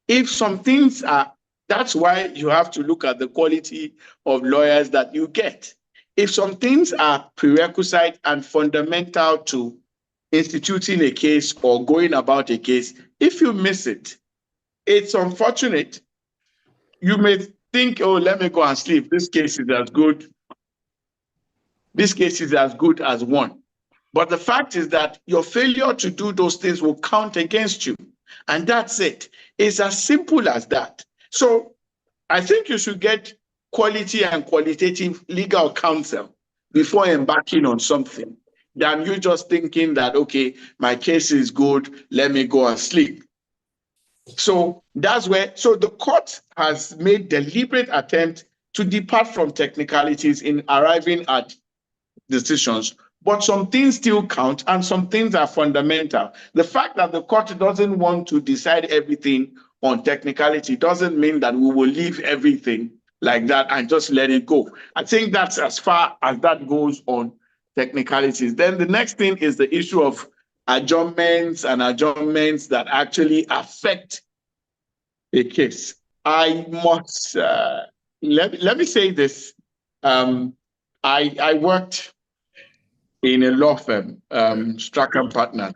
If some things are, that's why you have to look at the quality of lawyers that you get. If some things are prerequisite and fundamental to instituting a case or going about a case, if you miss it, it's unfortunate. You may think, oh, let me go and sleep. This case is as good. This case is as good as one. But the fact is that your failure to do those things will count against you. And that's it. It's as simple as that. So I think you should get quality and qualitative legal counsel before embarking on something than you just thinking that, okay, my case is good, let me go and sleep. So that's where, so the court has made deliberate attempt to depart from technicalities in arriving at decisions, but some things still count and some things are fundamental. The fact that the court doesn't want to decide everything on technicality doesn't mean that we will leave everything like that and just let it go. I think that's as far as that goes on technicalities. Then the next thing is the issue of adjournments and adjournments that actually affect a case. I must, let me say this. I worked in a law firm, Strachan Partners,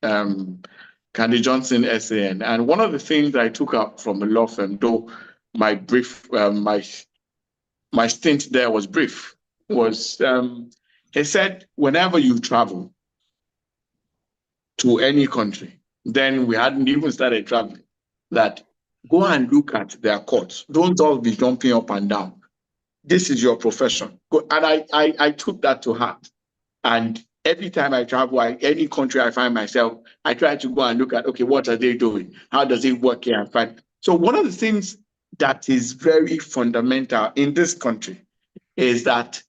Candy Johnson SAN. And one of the things I took up from a law firm, though my brief, my stint there was brief, was he said, whenever you travel to any country, then we hadn't even started traveling, that go and look at their courts. Don't all be jumping up and down. This is your profession. And I took that to heart. And every time I travel, any country I find myself, I try to go and look at, okay, what are they doing? How does it work here? And find. So one of the things that is very fundamental in this country is that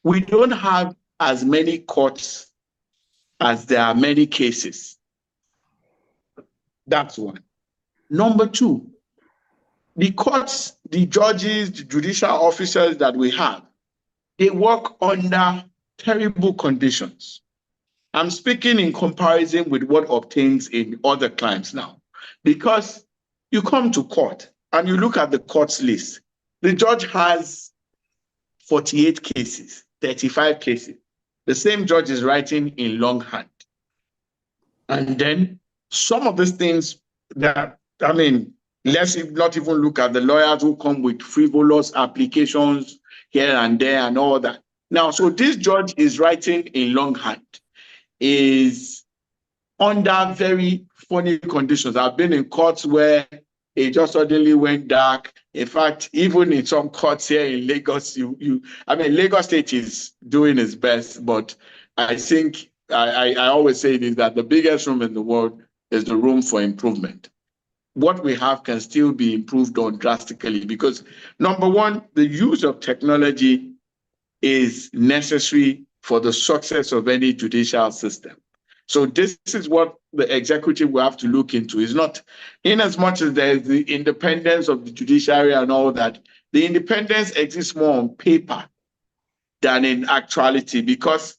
we don't have as many courts as there are many cases. That's one. Number two, the courts, the judges, the judicial officers that we have, they work under terrible conditions. I'm speaking in comparison with what obtains in other climes now, because you come to court and you look at the court's list. The judge has 48 cases, 35 cases. The same judge is writing in longhand. And then some of these things that, I mean, let's not even look at the lawyers who come with frivolous applications here and there and all that. Now, so this judge is writing in longhand, is under very funny conditions. I've been in courts where it just suddenly went dark. In fact, even in some courts here in Lagos, I mean, Lagos State is doing its best, but I think I always say this, that the biggest room in the world is the room for improvement. What we have can still be improved on drastically because, number one, the use of technology is necessary for the success of any judicial system. So this is what the executive will have to look into. It's not, in as much as there is the independence of the judiciary and all that, the independence exists more on paper than in actuality, because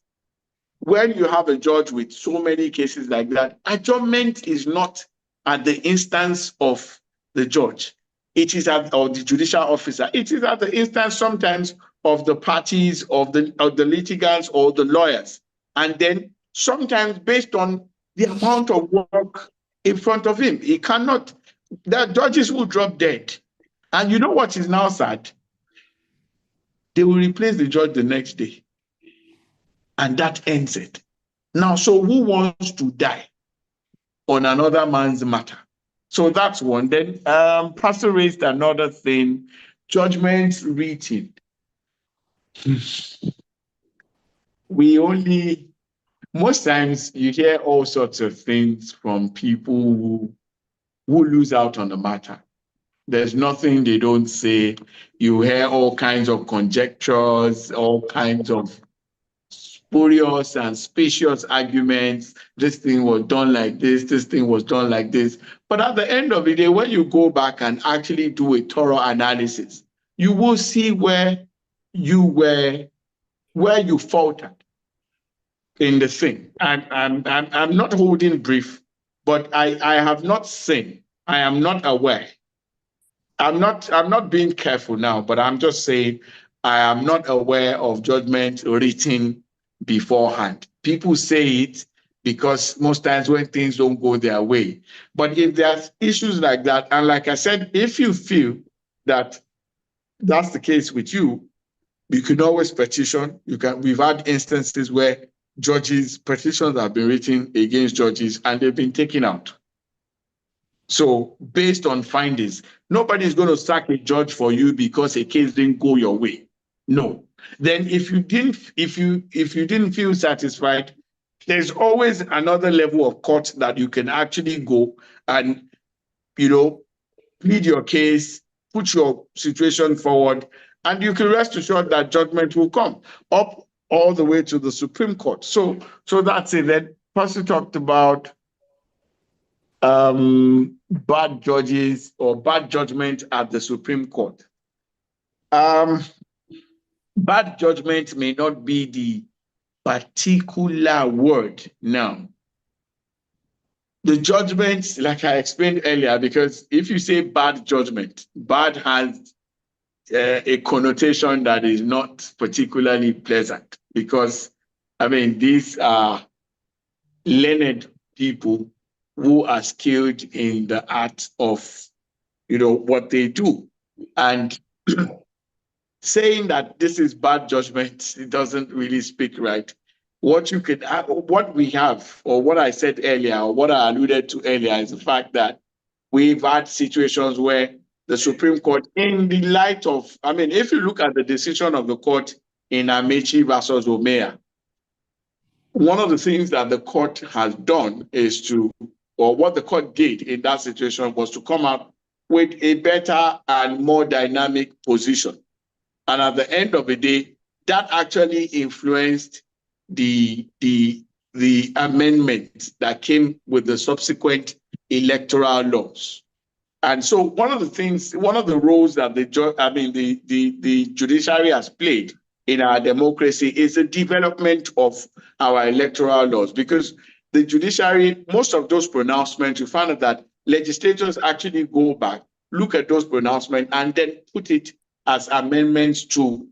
when you have a judge with so many cases like that, adjournment is not at the instance of the judge. It is at, or the judicial officer. It is at the instance sometimes of the parties, of the litigants or the lawyers. And then sometimes based on the amount of work in front of him, he cannot, the judges will drop dead. And you know what is now sad? They will replace the judge the next day. And that ends it. Now, so who wants to die on another man's matter? So that's one. Then Pastor raised another thing, judgment reading. Most times you hear all sorts of things from people who lose out on the matter. There's nothing they don't say. You hear all kinds of conjectures, all kinds of spurious and specious arguments. This thing was done like this thing was done like this. But at the end of the day, when you go back and actually do a thorough analysis, you will see where you faltered in the thing. I'm not holding brief, but I have not seen, I am not aware. I'm not being careful now, but I'm just saying I am not aware of judgment written beforehand. People say it because most times when things don't go their way. But if there's issues like that, and like I said, if you feel that that's the case with you, you can always petition. We've had instances where petitions have been written against judges and they've been taken out. So based on findings, nobody's going to sack a judge for you because a case didn't go your way. No. Then if you didn't feel satisfied, there's always another level of court that you can actually go and, plead your case, put your situation forward, and you can rest assured that judgment will come up all the way to the Supreme Court. So that's it. Then Pastor talked about bad judges or bad judgment at the Supreme Court. Bad judgment may not be the particular word now. The judgment, like I explained earlier, because if you say bad judgment, bad has a connotation that is not particularly pleasant, because, these are learned people who are skilled in the art of, what they do. And saying that this is bad judgment, it doesn't really speak right. What we have, or what I said earlier, or what I alluded to earlier, is the fact that we've had situations where the Supreme Court, in the light of, if you look at the decision of the court in Amechi versus Omea, one of the things that the court has done or what the court did in that situation was to come up with a better and more dynamic position. And at the end of the day, that actually influenced the amendment that came with the subsequent electoral laws. And so one of the roles that the judiciary has played in our democracy is the development of our electoral laws, because the judiciary, most of those pronouncements, you find that legislators actually go back, look at those pronouncements, and then put it as amendments to,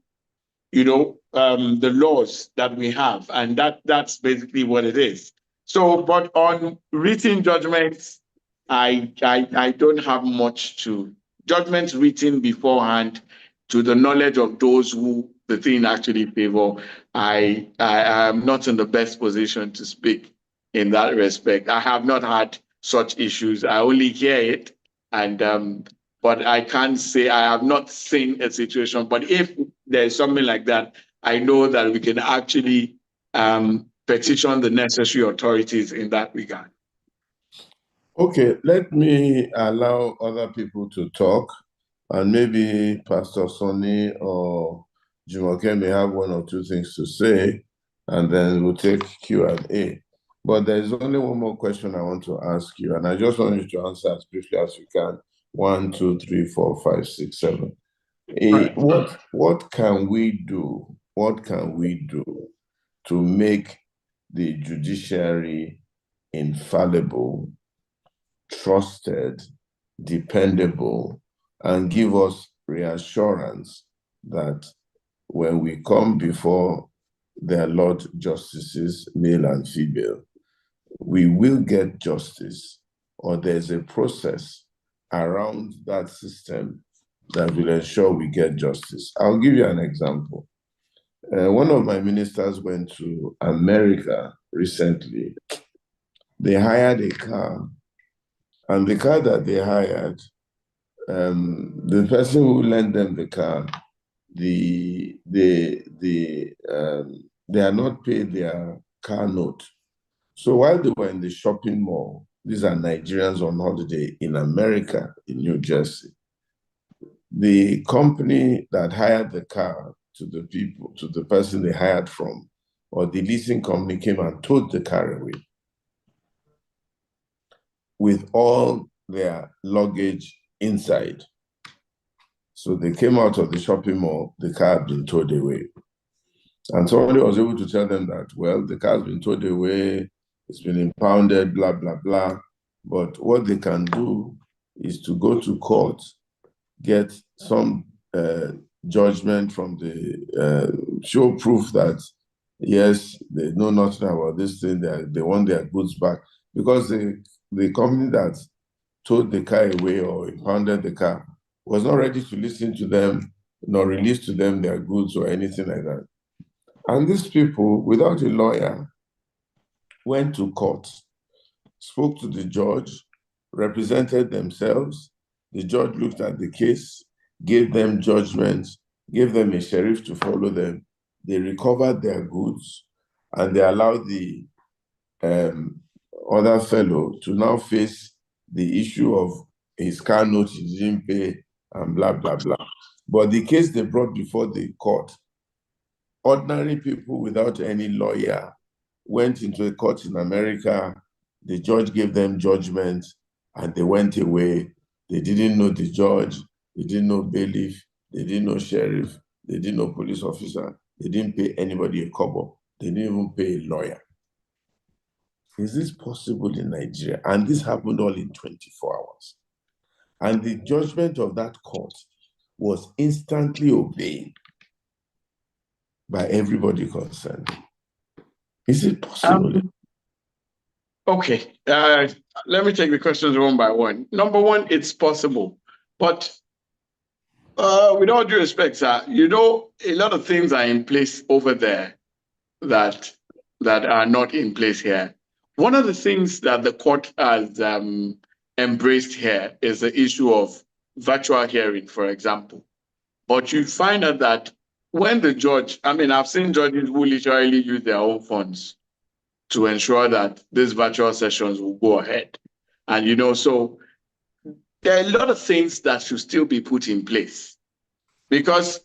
the laws that we have. And that's basically what it is. So, but on written judgments, I don't have much to judgments written beforehand to the knowledge of those who the thing actually favor. I am not in the best position to speak in that respect. I have not had such issues. I only hear it, and but I can't say I have not seen a situation. But if there's something like that, I know that we can actually petition the necessary authorities in that regard. Okay, let me allow other people to talk, and maybe Pastor Sonny or Jumoke may have one or two things to say, and then we'll take Q&A. But there's only one more question I want to ask you, and I just want you to answer as briefly as you can. 1, 2, 3, 4, 5, 6, 7. Right. What can we do? What can we do to make the judiciary infallible, trusted, dependable, and give us reassurance that when we come before their Lord Justices, male and female, we will get justice, or there's a process around that system that will ensure we get justice? I'll give you an example. One of my ministers went to America recently. They hired a car, and the car that they hired, the person who lent them the car, they are not paid their car note. So while they were in the shopping mall, these are Nigerians on holiday in America, in New Jersey, the company that hired the car to the person they hired from, or the leasing company came and towed the car away with all their luggage inside. So they came out of the shopping mall, the car had been towed away. And somebody was able to tell them that, well, the car's been towed away, it's been impounded, blah, blah, blah. But what they can do is to go to court, get some judgment from the show proof that, yes, they know nothing about this thing, they want their goods back. Because the company that towed the car away or impounded the car was not ready to listen to them, nor release to them their goods or anything like that. And these people, without a lawyer, went to court, spoke to the judge, represented themselves. The judge looked at the case, gave them judgments, gave them a sheriff to follow them. They recovered their goods, and they allowed the other fellow to now face the issue of his car note he didn't pay and blah, blah, blah. But the case they brought before the court, ordinary people without any lawyer went into a court in America. The judge gave them judgment and they went away. They didn't know the judge. They didn't know bailiff. They didn't know sheriff. They didn't know police officer. They didn't pay anybody a kobo. They didn't even pay a lawyer. Is this possible in Nigeria? And this happened all in 24 hours. And the judgment of that court was instantly obeyed by everybody concerned. Is it possible? Okay, let me take the questions one by one. Number one, it's possible. But with all due respect, sir, you know, a lot of things are in place over there that are not in place here. One of the things that the court has embraced here is the issue of virtual hearing, for example. But you find out that when the judge, I mean, I've seen judges who literally use their own funds to ensure that these virtual sessions will go ahead. And, you know, so there are a lot of things that should still be put in place, because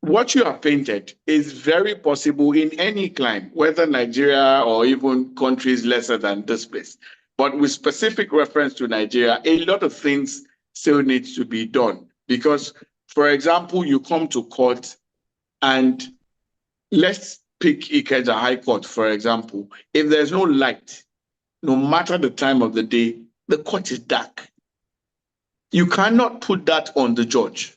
what you have painted is very possible in any climate, whether Nigeria or even countries lesser than this place. But with specific reference to Nigeria, a lot of things still need to be done. Because, for example, you come to court and let's pick Ikeja High Court, for example. If there's no light, no matter the time of the day, the court is dark. You cannot put that on the judge.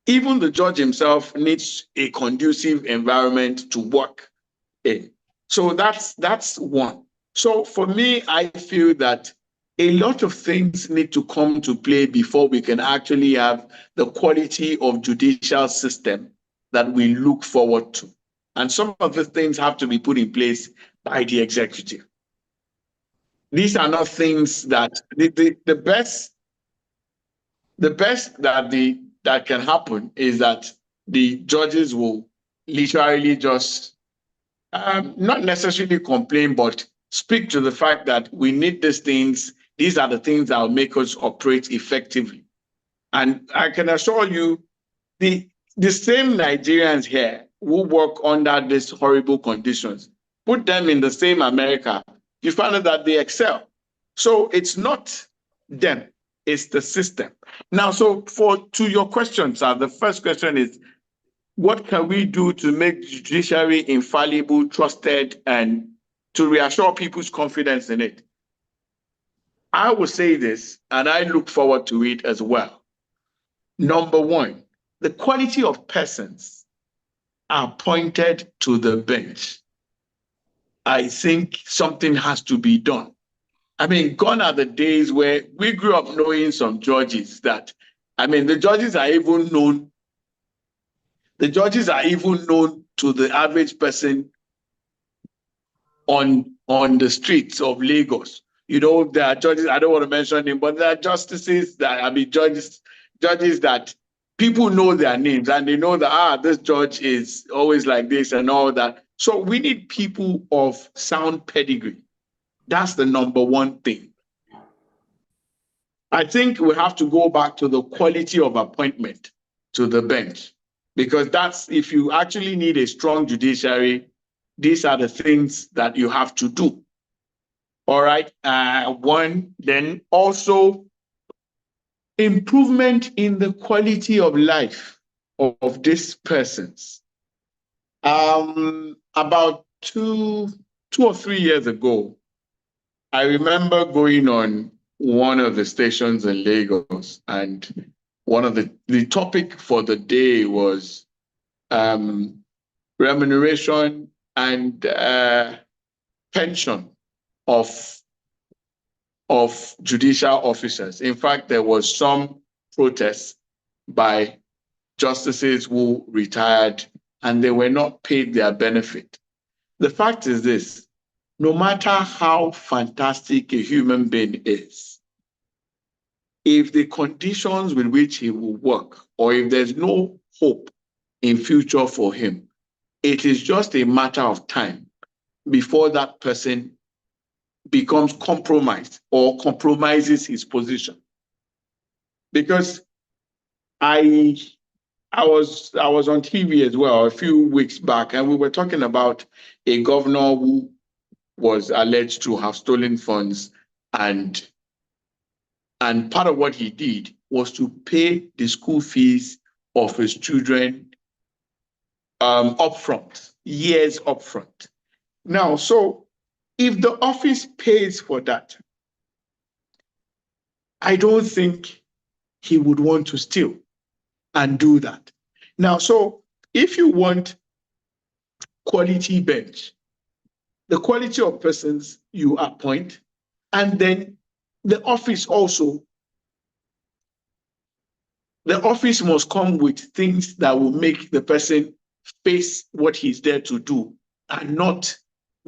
Even the judge himself needs a conducive environment to work in. So that's one. So for me, I feel that a lot of things need to come to play before we can actually have the quality of judicial system that we look forward to. And some of the things have to be put in place by the executive. These are not things that the best that can happen is that the judges will literally just not necessarily complain, but speak to the fact that we need these things. These are the things that will make us operate effectively. And I can assure you, the same Nigerians here who work under these horrible conditions, put them in the same America, you find out that they excel. So it's not them, it's the system. Now, so to your question, sir, the first question is, what can we do to make judiciary infallible, trusted, and to reassure people's confidence in it? I will say this, and I look forward to it as well. Number one, the quality of persons appointed to the bench. I think something has to be done. I mean, gone are the days where we grew up knowing some judges that, I mean, the judges are even known to the average person on the streets of Lagos. You know, there are judges, I don't want to mention them, but there are justices that, I mean, judges that people know their names and they know that, this judge is always like this and all that. So we need people of sound pedigree. That's the number one thing. I think we have to go back to the quality of appointment to the bench. Because that's, if you actually need a strong judiciary, these are the things that you have to do. All right. One, then also improvement in the quality of life of these persons. About two or 3 years ago, I remember going on one of the stations in Lagos, and one of the topic for the day was remuneration and pension of judicial officers. In fact, there was some protests by justices who retired and they were not paid their benefit. The fact is this: no matter how fantastic a human being is, if the conditions with which he will work, or if there's no hope in future for him, it is just a matter of time before that person becomes compromised or compromises his position. Because I was on TV as well a few weeks back, and we were talking about a governor who was alleged to have stolen funds, and part of what he did was to pay the school fees of his children upfront, years upfront. Now, so if the office pays for that, I don't think he would want to steal and do that. Now, so if you want quality bench, the quality of persons you appoint, and then the office also, the office must come with things that will make the person face what he's there to do, and not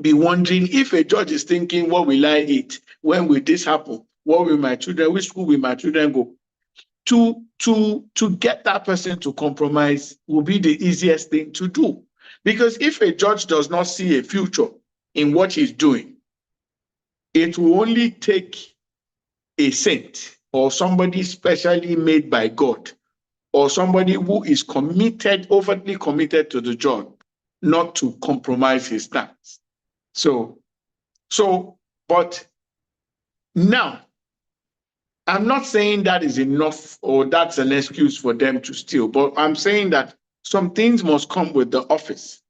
be wondering if a judge is thinking, what will I eat? When will this happen? What will my children, which school will my children go? To get that person to compromise will be the easiest thing to do. Because if a judge does not see a future in what he's doing, it will only take a saint or somebody specially made by God, or somebody who is committed, overtly committed to the job, not to compromise his stance. But now, I'm not saying that is enough or that's an excuse for them to steal, but I'm saying that some things must come with the office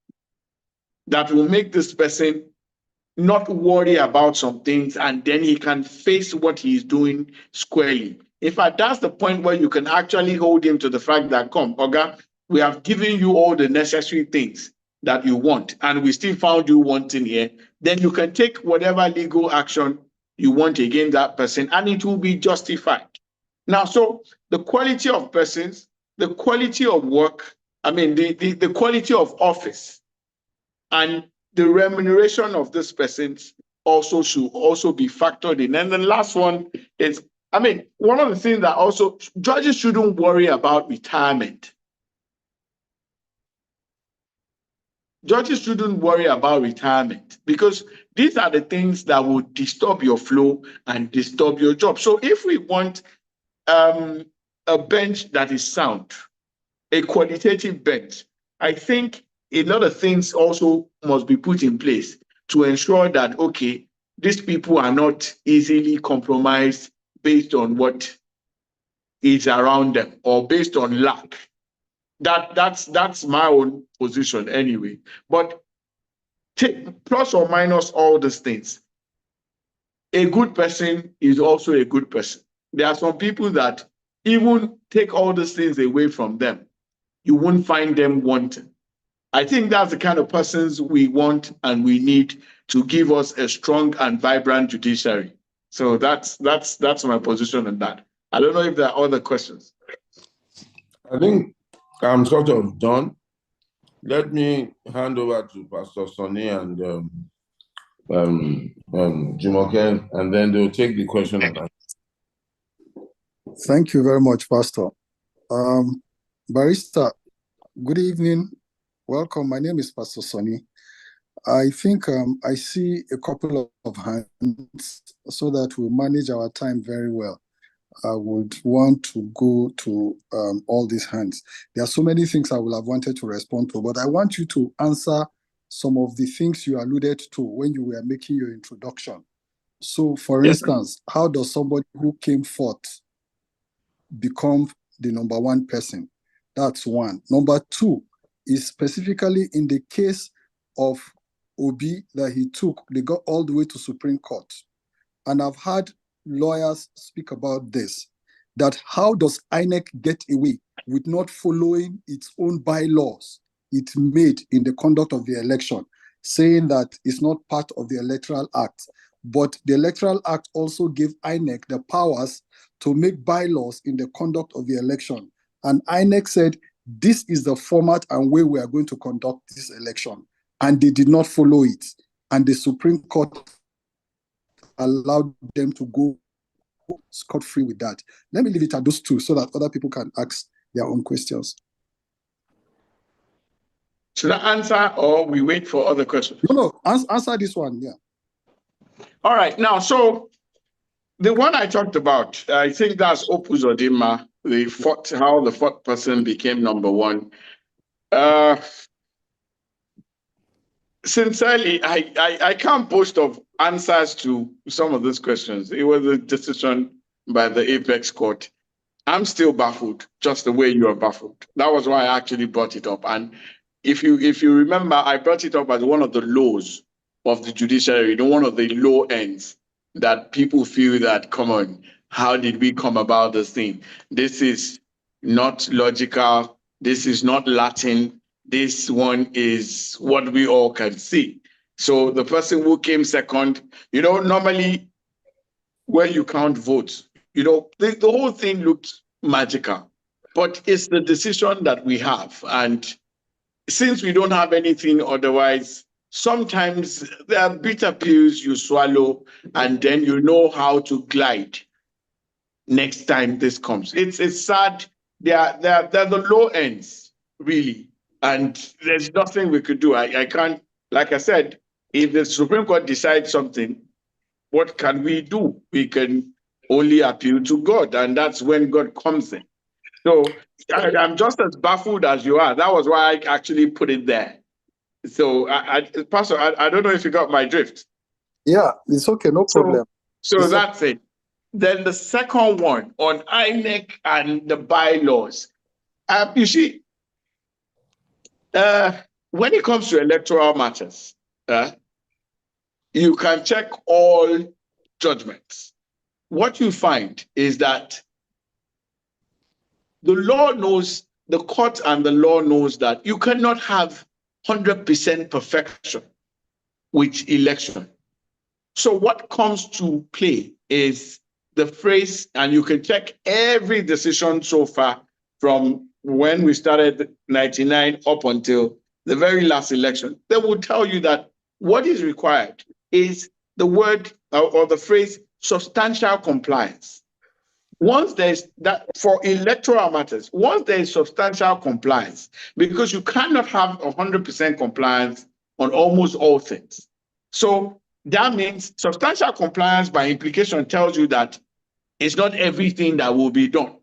that will make this person not worry about some things, and then he can face what he's doing squarely. In fact, that's the point where you can actually hold him to the fact that, come, Oga, we have given you all the necessary things that you want, and we still found you wanting here. Then you can take whatever legal action you want against that person, and it will be justified. Now, so the quality of persons, the quality of work, the quality of office, and the remuneration of this person also should also be factored in. And the last one is, one of the things that also, judges shouldn't worry about retirement. Judges shouldn't worry about retirement, because these are the things that will disturb your flow and disturb your job. So if we want a bench that is sound, a qualitative bench, I think a lot of things also must be put in place to ensure that, okay, these people are not easily compromised based on what is around them or based on lack. That's my own position anyway. But take plus or minus all these things, a good person is also a good person. There are some people that even take all these things away from them, you won't find them wanting. I think that's the kind of persons we want and we need to give us a strong and vibrant judiciary. So that's my position on that. I don't know if there are other questions. I think I'm sort of done. Let me hand over to Pastor Sonny and Jumoke, and then they'll take the question and answer. Thank you very much, Pastor. Barrister, good evening. Welcome. My name is Pastor Sonny. I think I see a couple of hands so that we'll manage our time very well. I would want to go to all these hands. There are so many things I would have wanted to respond to, but I want you to answer some of the things you alluded to when you were making your introduction. So, for instance, how does somebody who came forth become the number one person? That's one. Number two is specifically in the case of Obi that he took, they got all the way to Supreme Court. And I've had lawyers speak about this, that how does INEC get away with not following its own bylaws it made in the conduct of the election, saying that it's not part of the Electoral Act. But the Electoral Act also gave INEC the powers to make bylaws in the conduct of the election. And INEC said, this is the format and way we are going to conduct this election. And they did not follow it. And the Supreme Court allowed them to go scot-free with that. Let me leave it at those two so that other people can ask their own questions. Should I answer or we wait for other questions? No, answer this one, yeah. All right, now, so the one I talked about, I think that's Opus Odima, how the fourth person became number one. Sincerely, I can't boast of answers to some of these questions. It was a decision by the Apex Court. I'm still baffled, just the way you are baffled. That was why I actually brought it up. And if you remember, I brought it up as one of the lows of the judiciary, one of the low ends that people feel that, come on, how did we come about this thing? This is not logical. This is not Latin. This one is what we all can see. So the person who came second, normally when you count votes, the whole thing looks magical, but it's the decision that we have. And since we don't have anything otherwise, sometimes there are bitter pills you swallow, and then you know how to glide next time this comes. It's sad. They're the low ends, really. And there's nothing we could do. I can't, like I said, if the Supreme Court decides something, what can we do? We can only appeal to God, and that's when God comes in. So I'm just as baffled as you are. That was why I actually put it there. So, Pastor, I don't know if you got my drift. Yeah, it's okay, no problem. So that's it. Then the second one on INEC and the bylaws. You see, when it comes to electoral matters, you can check all judgments. What you find is that the law knows, the court and the law knows that you cannot have 100% perfection with election. So what comes to play is the phrase, and you can check every decision so far from when we started 99 up until the very last election. They will tell you that what is required is the word or the phrase substantial compliance. Once there's that for electoral matters, once there is substantial compliance, because you cannot have 100% compliance on almost all things. So that means substantial compliance by implication tells you that it's not everything that will be done.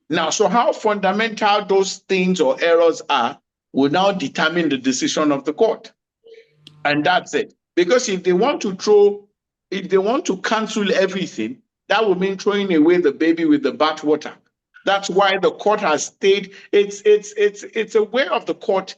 Now, so how fundamental those things or errors are will now determine the decision of the court. And that's it. Because if they want to cancel everything, that would mean throwing away the baby with the bathwater. That's why the court has stayed. It's a way of the court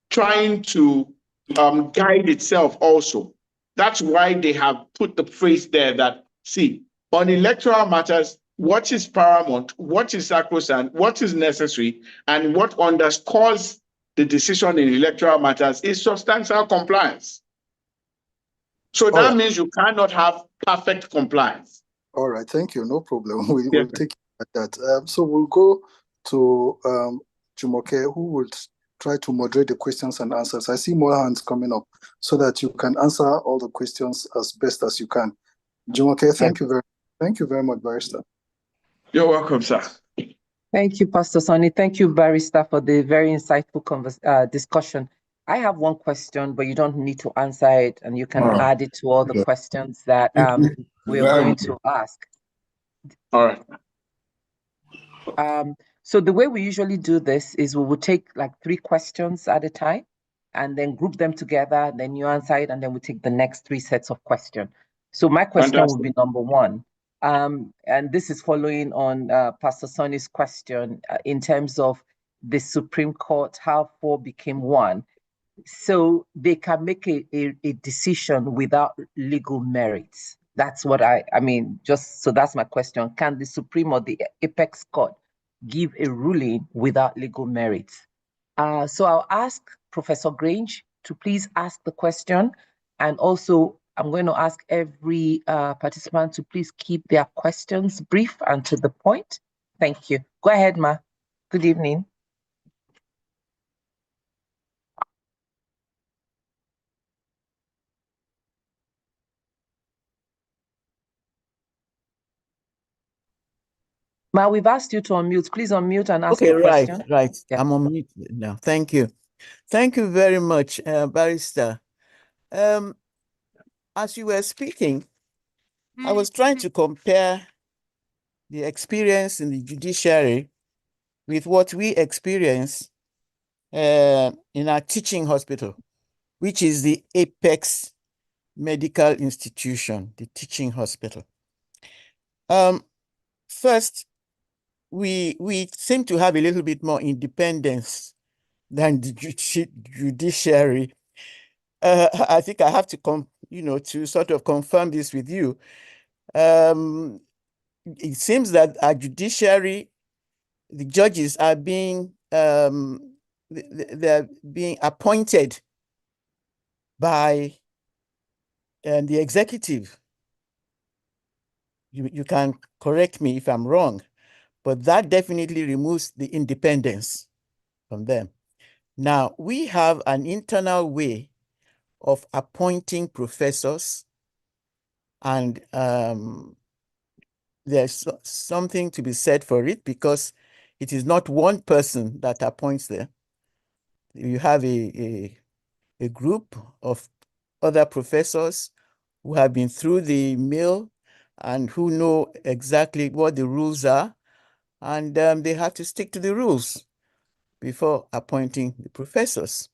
trying to guide itself also. That's why they have put the phrase there that, see, on electoral matters, what is paramount, what is sacrosanct, what is necessary, and what underscores the decision in electoral matters is substantial compliance. So that means you cannot have perfect compliance. All right, thank you. No problem. We'll take it at that. So we'll go to Jumoke, who will try to moderate the questions and answers. I see more hands coming up so that you can answer all the questions as best as you can. Jumoke, thank you very much, Barrister. You're welcome, sir. Thank you, Pastor Sonny. Thank you, Barrister, for the very insightful discussion. I have one question, but you don't need to answer it, and you can add it to all the questions that we're going to ask. All right. So the way we usually do this is we will take like 3 questions at a time and then group them together, then you answer it, and then we take the next 3 sets of questions. So my question will be number 1. And this is following on Pastor Sonny's question in terms of the Supreme Court, how 4 became 1. So they can make a decision without legal merits. That's what I mean, just so that's my question. Can the Supreme or the Apex Court give a ruling without legal merits? So I'll ask Professor Grange to please ask the question. And also, I'm going to ask every participant to please keep their questions brief and to the point. Thank you. Go ahead, Ma. Good evening. Ma, we've asked you to unmute. Please unmute and ask your question. Right. Yeah. I'm on mute now. Thank you. Thank you very much, Barrister. As you were speaking, I was trying to compare the experience in the judiciary with what we experience in our teaching hospital, which is the Apex Medical Institution, the teaching hospital. First, we seem to have a little bit more independence than the judiciary. I think I have to to sort of confirm this with you. It seems that our judiciary, the judges are being they're being appointed by the executive. You can correct me if I'm wrong, but that definitely removes the independence from them. Now, we have an internal way of appointing professors, and there's something to be said for it because it is not one person that appoints them. You have a group of other professors who have been through the mill and who know exactly what the rules are, and they have to stick to the rules before appointing the professors.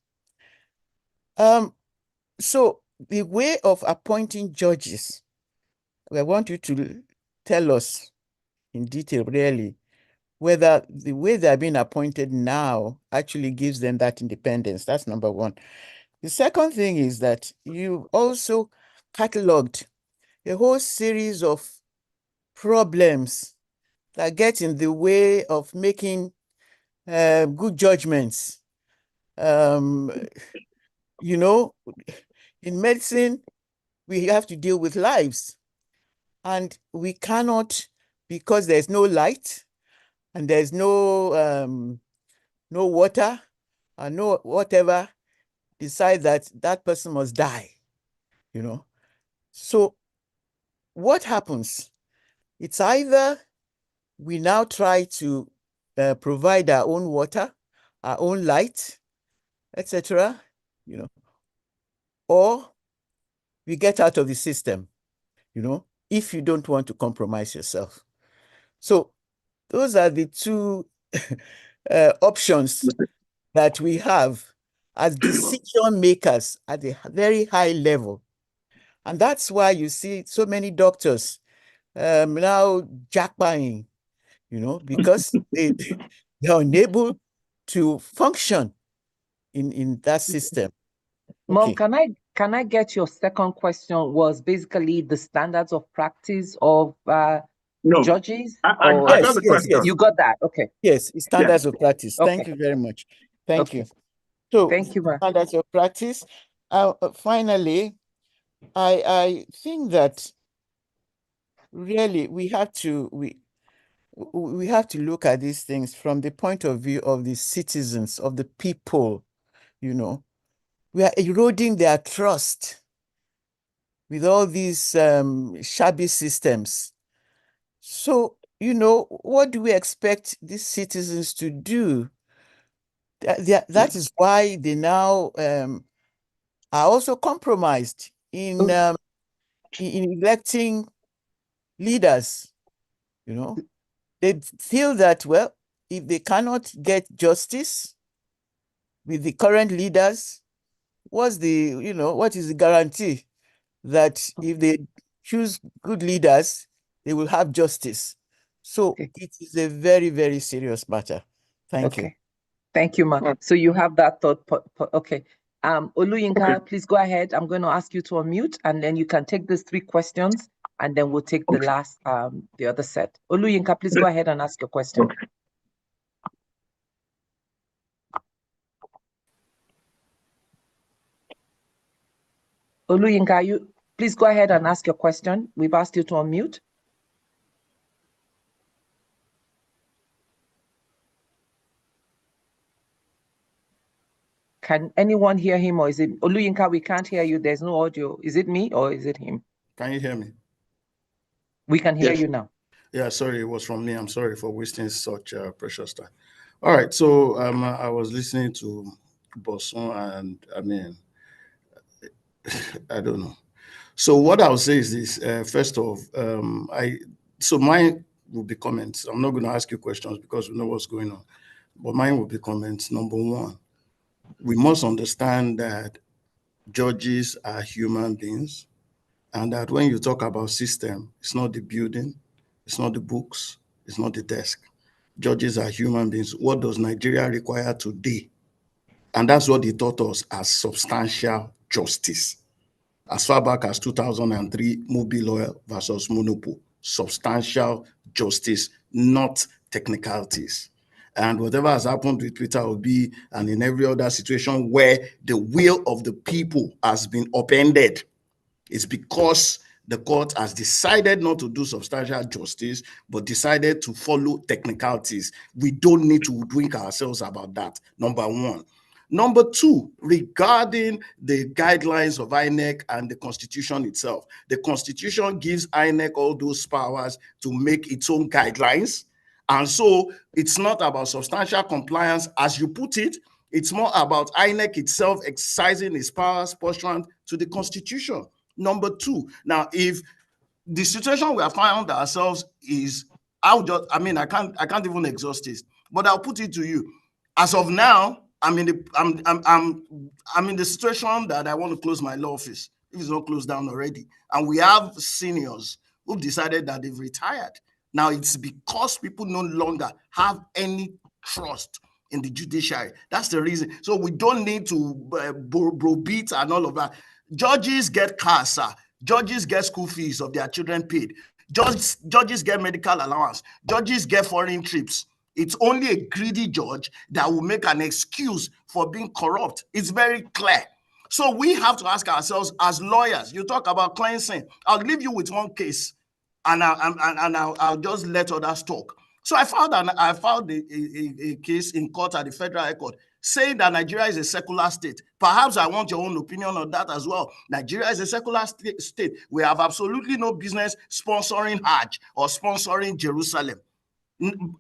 So the way of appointing judges, I want you to tell us in detail, really, whether the way they're being appointed now actually gives them that independence. That's number 1. The second thing is that you also cataloged a whole series of problems that get in the way of making good judgments. In medicine, we have to deal with lives, and we cannot, because there's no light and there's no water or no whatever, decide that that person must die. So what happens? It's either we now try to provide our own water, our own light, etc., or we get out of the system, if you don't want to compromise yourself. So those are the 2 options that we have as decision makers at a very high level. And that's why you see so many doctors now jackpying, because they're unable to function in that system. Mom, Okay. can I get your second question was basically the standards of practice of No. judges? I got the question. You got that? Okay. Yes, standards of practice. Okay. Thank you very much. Thank Okay. you. So Thank you, ma'am. standards of practice. Finally, I think that really we have to look at these things from the point of view of the citizens, of the people. We are eroding their trust with all these shabby systems. So, what do we expect these citizens to do? That is why they now are also compromised in electing leaders, they feel that, well, if they cannot get justice with the current leaders, what is the guarantee that if they choose good leaders, they will have justice? So Okay. it is a very, very serious matter. Thank you. Okay. Thank you, Ma. So you have that thought. Okay. Oluyinka, please go ahead. I'm going to ask you to unmute, and then you can take these 3 questions, and then we'll take the last, the other set. Oluyinka, please go ahead and ask your question. Okay. Oluyinka, please go ahead and ask your question. We've asked you to unmute. Can anyone hear him, or is it Oluyinka? We can't hear you. There's no audio. Is it me or is it him? Can you hear me? We can hear Yes. you now. Yeah, sorry, it was from me. I'm sorry for wasting such precious time. All right, so I was listening to Boson, and I mean, I don't know. So what I'll say is this: first off, mine will be comments. I'm not going to ask you questions because we know what's going on, but mine will be comments. Number one, we must understand that judges are human beings, and that when you talk about system, it's not the building, it's not the books, it's not the desk. Judges are human beings. What does Nigeria require today? And that's what they taught us as substantial justice. As far back as 2003, Mobile Oil versus Monopo, substantial justice, not technicalities. And whatever has happened with Peter Obi and in every other situation where the will of the people has been upended, it's because the court has decided not to do substantial justice, but decided to follow technicalities. We don't need to drink ourselves about that, number one. Number two, regarding the guidelines of INEC and the Constitution itself, the Constitution gives INEC all those powers to make its own guidelines. And so it's not about substantial compliance, as you put it. It's more about INEC itself exercising its powers pursuant to the Constitution. Number two, now, if the situation we have found ourselves is, I can't even exhaust this, but I'll put it to you. As of now, I'm in the situation that I want to close my law office if it's not closed down already. And we have seniors who've decided that they've retired. Now it's because people no longer have any trust in the judiciary. That's the reason. So we don't need to browbeat and all of that. Judges get CASA. Judges get school fees of their children paid. Judges get medical allowance. Judges get foreign trips. It's only a greedy judge that will make an excuse for being corrupt. It's very clear. So we have to ask ourselves as lawyers. You talk about cleansing. I'll leave you with one case, and I'll just let others talk. So I filed a case in court at the Federal High Court saying that Nigeria is a secular state. Perhaps I want your own opinion on that as well. Nigeria is a secular state. We have absolutely no business sponsoring Hajj or sponsoring Jerusalem.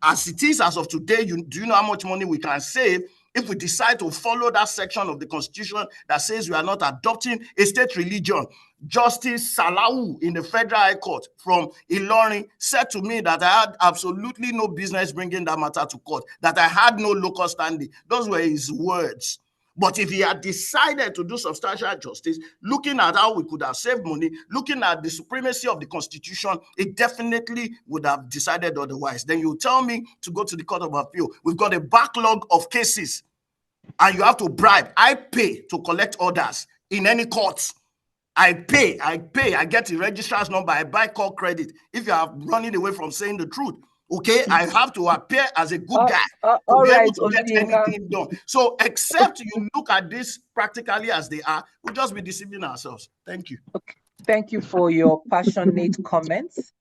As it is as of today, do you know how much money we can save if we decide to follow that section of the Constitution that says we are not adopting a state religion? Justice Salahu in the Federal High Court from Ilorin said to me that I had absolutely no business bringing that matter to court, that I had no local standing. Those were his words. But if he had decided to do substantial justice, looking at how we could have saved money, looking at the supremacy of the Constitution, it definitely would have decided otherwise. Then you tell me to go to the Court of Appeal. We've got a backlog of cases, and you have to bribe. I pay to collect orders in any court. I pay, I get the registrar's number, I buy call credit. If you are running away from saying the truth, okay, I have to appear as a good guy to be able to get anything done. So except you look at this practically as they are, we'll just be deceiving ourselves. Thank you. Okay. Thank you for your passionate comments.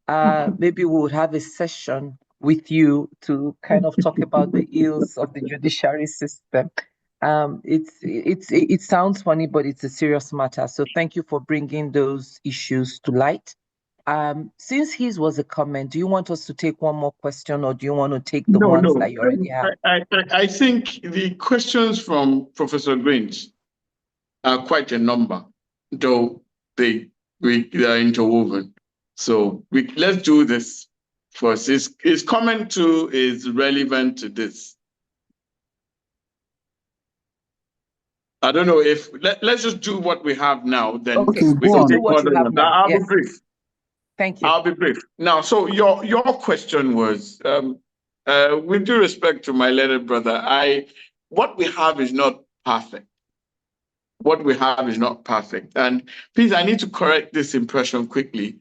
Maybe we would have a session with you to kind of talk about the ills of the judiciary system. It sounds funny, but it's a serious matter. So thank you for bringing those issues to light. Since his was a comment, do you want us to take one more question, or do you want to take the ones that you already have? I think the questions from Professor Grains are quite a number, though they are interwoven. So let's do this first. His comment too is relevant to this. I don't know if let's just do what we have now. Then Okay, we go can on. take Do what you further have on. now. I'll Yes. be brief. Thank you. I'll be brief. Now, so your question was, with due respect to my learned brother, what we have is not perfect. What we have is not perfect. And please, I need to correct this impression quickly.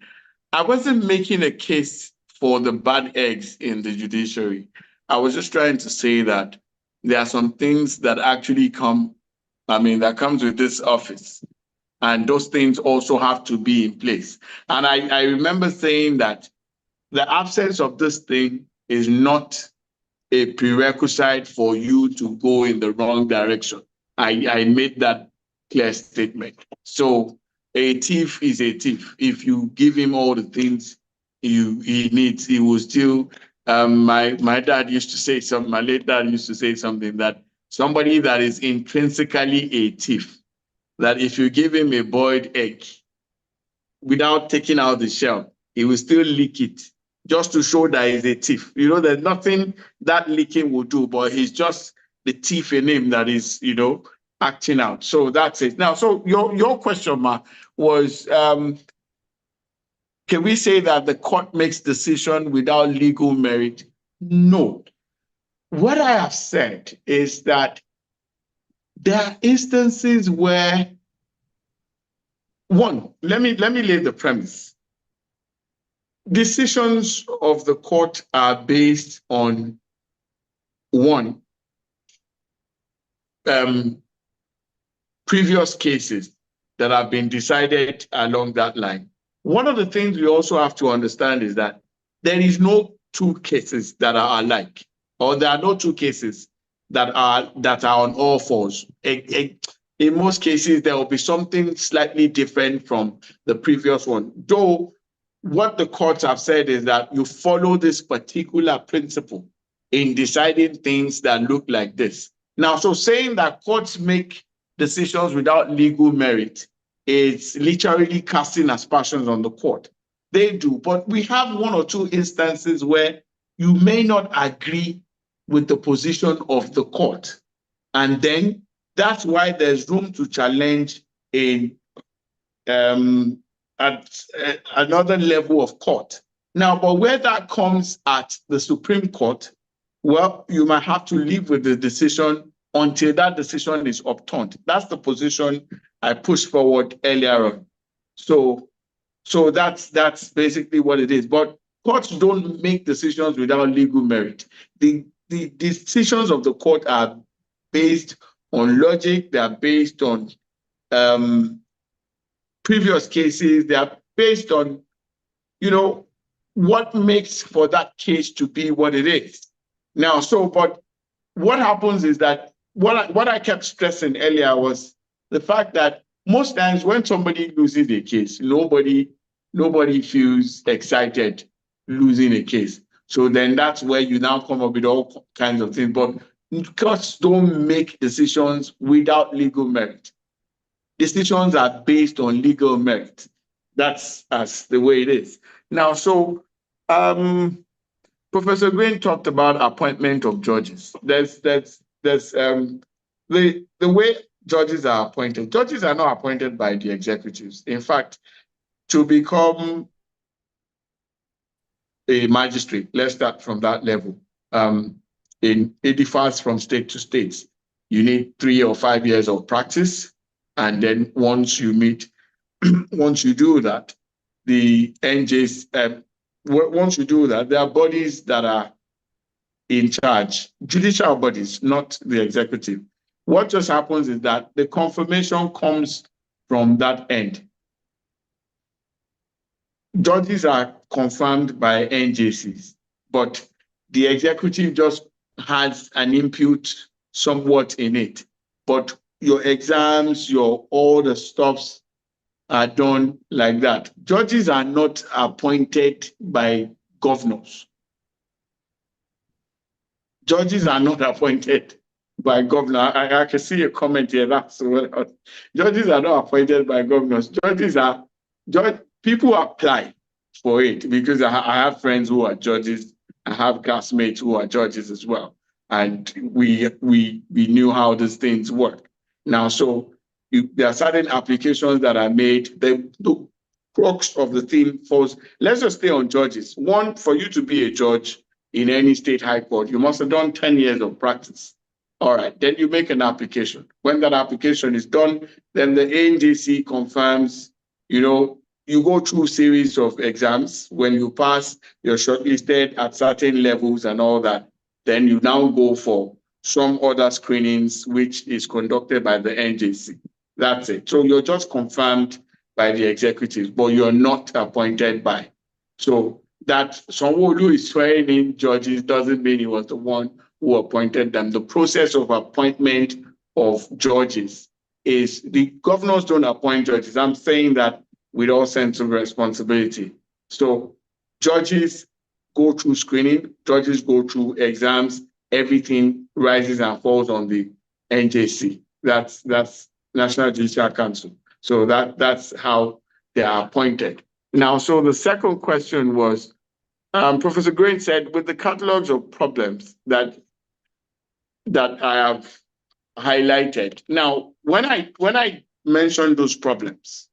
I wasn't making a case for the bad eggs in the judiciary. I was just trying to say that there are some things that actually that comes with this office. And those things also have to be in place. And I remember saying that the absence of this thing is not a prerequisite for you to go in the wrong direction. I made that clear statement. So a thief is a thief. If you give him all the things he needs, he will still. My dad used to say something. My late dad used to say something, that somebody that is intrinsically a thief, that if you give him a boiled egg without taking out the shell, he will still lick it just to show that he's a thief. You know, there's nothing that licking will do, but he's just the thief in him that is, acting out. So that's it. Now, so your question, Ma, was, can we say that the court makes decision without legal merit? No. What I have said is that there are instances where, one, let me lay the premise. Decisions of the court are based on, one, previous cases that have been decided along that line. One of the things we also have to understand is that there is no two cases that are alike, or there are no two cases that are on all fours. In most cases, there will be something slightly different from the previous one. Though what the courts have said is that you follow this particular principle in deciding things that look like this. Now, so saying that courts make decisions without legal merit is literally casting aspersions on the court. They do, but we have one or two instances where you may not agree with the position of the court. And then that's why there's room to challenge at another level of court. Now, but where that comes at the Supreme Court, well, you might have to live with the decision until that decision is upturned. That's the position I pushed forward earlier on. So that's basically what it is. But courts don't make decisions without legal merit. The decisions of the court are based on logic. They are based on previous cases. They are based on, what makes for that case to be what it is. Now, but what happens is that what I kept stressing earlier was the fact that most times when somebody loses a case, nobody feels excited losing a case. So then that's where you now come up with all kinds of things. But courts don't make decisions without legal merit. Decisions are based on legal merit. That's the way it is. Now, so Professor Green talked about appointment of judges. There's the way judges are appointed. Judges are not appointed by the executives. In fact, to become a magistrate, let's start from that level. It differs from state to state. You need 3 or 5 years of practice, and then once you do that, the NJs. Once you do that, there are bodies that are in charge, judicial bodies, not the executive. What just happens is that the confirmation comes from that end. Judges are confirmed by NJCs, but the executive just has an input somewhat in it. But your exams, all the stuffs are done like that. Judges are not appointed by governors. Judges are not appointed by governor. I can see a comment here. That's what judges are not appointed by governors. People apply. for it because I have friends who are judges. I have classmates who are judges as well. And we knew how these things work. Now, so there are certain applications that are made. The crux of the theme falls. Let's just stay on judges. One, for you to be a judge in any state high court, you must have done 10 years of practice. All right, then you make an application. When that application is done, then the ANJC confirms, you go through a series of exams. When you pass, you're shortlisted at certain levels and all that. Then you now go for some other screenings, which is conducted by the NJC. That's it. So you're just confirmed by the executives, but you're not appointed by. So that someone who is swearing in judges doesn't mean he was the one who appointed them. The process of appointment of judges is the governors don't appoint judges. I'm saying that with all sense of responsibility. So judges go through screening, judges go through exams, everything rises and falls on the NJC. That's National Judicial Council. So that's how they are appointed. Now, so the second question was, Professor Grain said, with the catalogs of problems that I have highlighted. Now, when I mentioned those problems,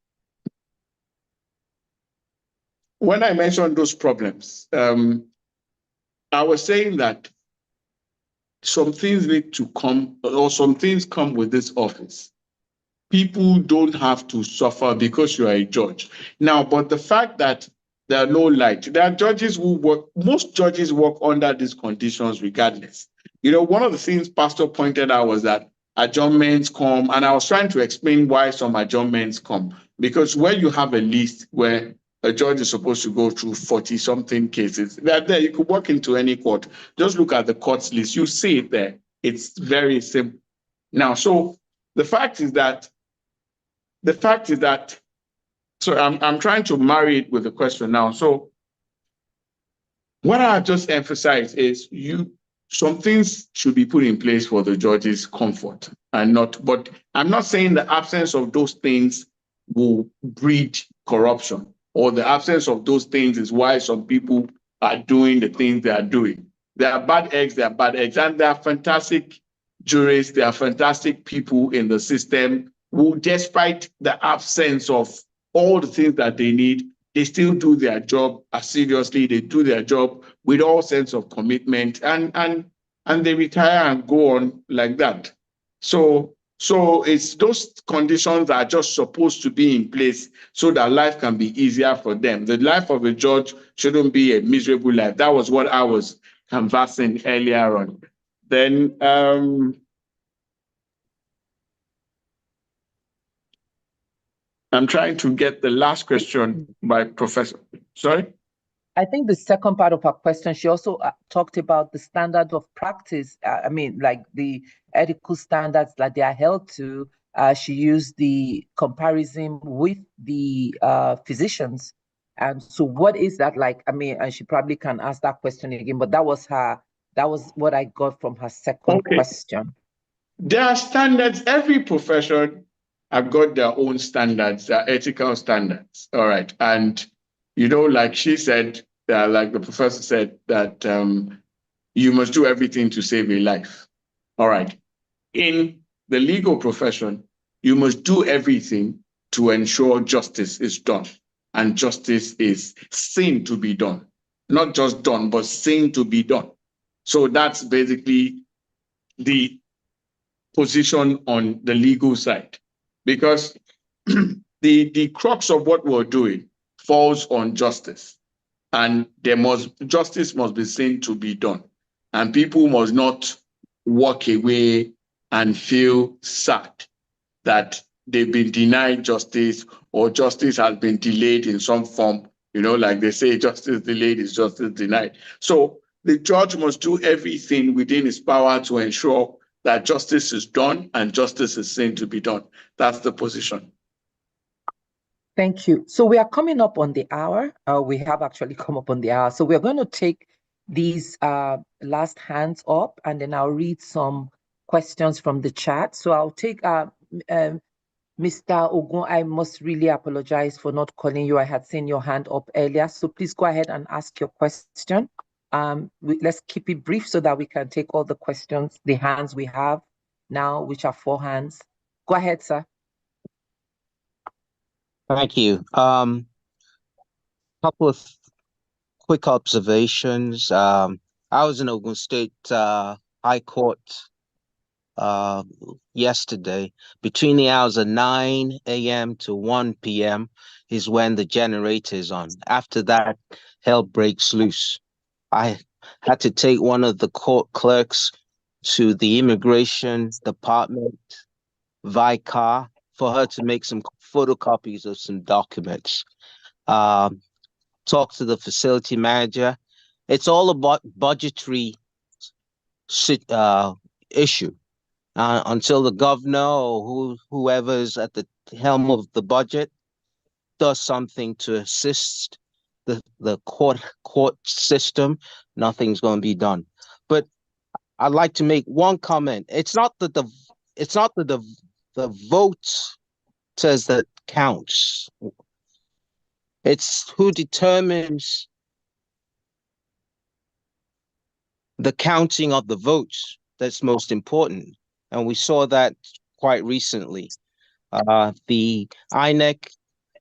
I was saying that some things need to come, or some things come with this office. People don't have to suffer because you are a judge. Now, but the fact that there are no light, there are judges who work, most judges work under these conditions regardless. One of the things Pastor pointed out was that adjournments come, and I was trying to explain why some adjournments come. Because when you have a list where a judge is supposed to go through 40-something cases, they're there. You could walk into any court, just look at the court's list, you see it there. It's very simple. Now, so the fact is that, so I'm trying to marry it with the question now. So what I just emphasized is some things should be put in place for the judge's comfort and not, but I'm not saying the absence of those things will breed corruption, or the absence of those things is why some people are doing the things they are doing. There are bad eggs, and there are fantastic jurists, there are fantastic people in the system who, despite the absence of all the things that they need, they still do their job as seriously. They do their job with all sense of commitment, and they retire and go on like that. So it's those conditions that are just supposed to be in place so that life can be easier for them. The life of a judge shouldn't be a miserable life. That was what I was canvassing earlier on. Then I'm trying to get the last question by Professor. Sorry? I think the second part of her question, she also talked about the standard of practice. Like the ethical standards that they are held to. She used the comparison with the physicians. And so what is that like? And she probably can ask that question again, but that was what I got from her second question. There are standards. Every profession have got their own standards, their ethical standards. All right. And, like she said, like the professor said, that you must do everything to save a life. All right. In the legal profession, you must do everything to ensure justice is done. And justice is seen to be done. Not just done, but seen to be done. So that's basically the position on the legal side. Because the crux of what we're doing falls on justice. And justice must be seen to be done. And people must not walk away and feel sad that they've been denied justice, or justice has been delayed in some form. Like they say, justice delayed is justice denied. So the judge must do everything within his power to ensure that justice is done and justice is seen to be done. That's the position. Thank you. So we are coming up on the hour. We have actually come up on the hour. So we're going to take these last hands up, and then I'll read some questions from the chat. So I'll take Mr. Ogun, I must really apologize for not calling you. I had seen your hand up earlier, so please go ahead and ask your question. Let's keep it brief so that we can take all the questions, the hands we have now, which are 4 hands. Go ahead, sir. Thank you. Couple of quick observations. I was in Ogun State High Court yesterday. Between the hours of 9 a.m. to 1 p.m. is when the generator is on. After that, hell breaks loose. I had to take one of the court clerks to the immigration department VICAR for her to make some photocopies of some documents. Talk to the facility manager. It's all about budgetary issue. Until the governor or whoever is at the helm of the budget does something to assist the court system, nothing's going to be done. But I'd like to make one comment. It's not that the vote says that counts. It's who determines the counting of the votes that's most important. And we saw that quite recently. The INEC,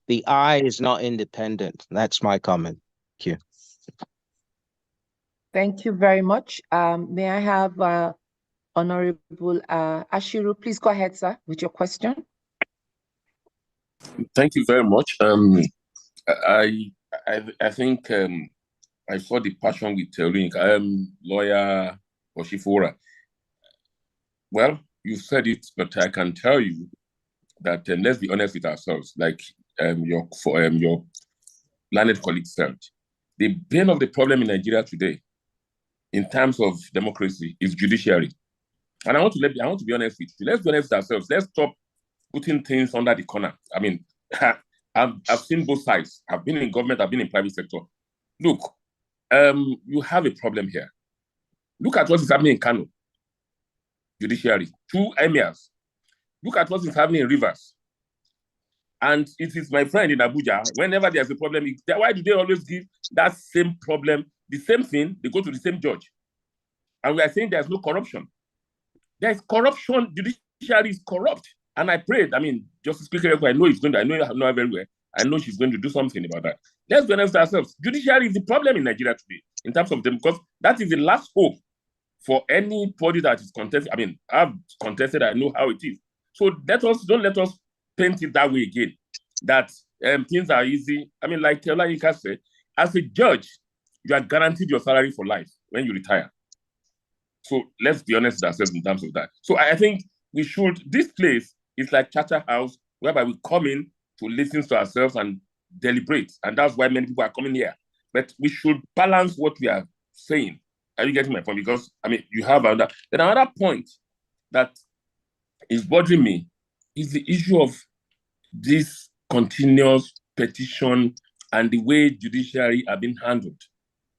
the I is not independent. That's my comment. Thank you. Thank you very much. May I have Honorable Ashiru, please go ahead, sir, with your question. Thank you very much. I think I saw the passion with Terink. I am lawyer Oshifora. Well, you said it, but I can tell you that let's be honest with ourselves. Like your learned colleague said, the brain of the problem in Nigeria today, in terms of democracy, is judiciary. And I want to be honest with you. Let's be honest with ourselves. Let's stop putting things under the corner. I mean, I've seen both sides. I've been in government. I've been in private sector. Look, you have a problem here. Look at what is happening in Kano. Judiciary, 2 emirs. Look at what is happening in Rivers. And it is my friend in Abuja, whenever there's a problem, why do they always give that same problem, the same thing, they go to the same judge? And we are saying there's no corruption. There's corruption, judiciary is corrupt. And I prayed, I mean, Justice Kekere, I know he's going to, I know her very well. I know she's going to do something about that. Let's be honest with ourselves. Judiciary is the problem in Nigeria today, in terms of them, because that is the last hope for anybody that is contested. I mean, I've contested, I know how it is. So don't let us paint it that way again, that things are easy. I mean, like Tella Ika said, as a judge, you are guaranteed your salary for life when you retire. So let's be honest with ourselves in terms of that. So I think we should, this place is like Charter House, whereby we come in to listen to ourselves and deliberate. And that's why many people are coming here. But we should balance what we are saying. Are you getting my point? Because, I mean, you have another. Then another point that is bothering me is the issue of this continuous petition and the way judiciary are being handled.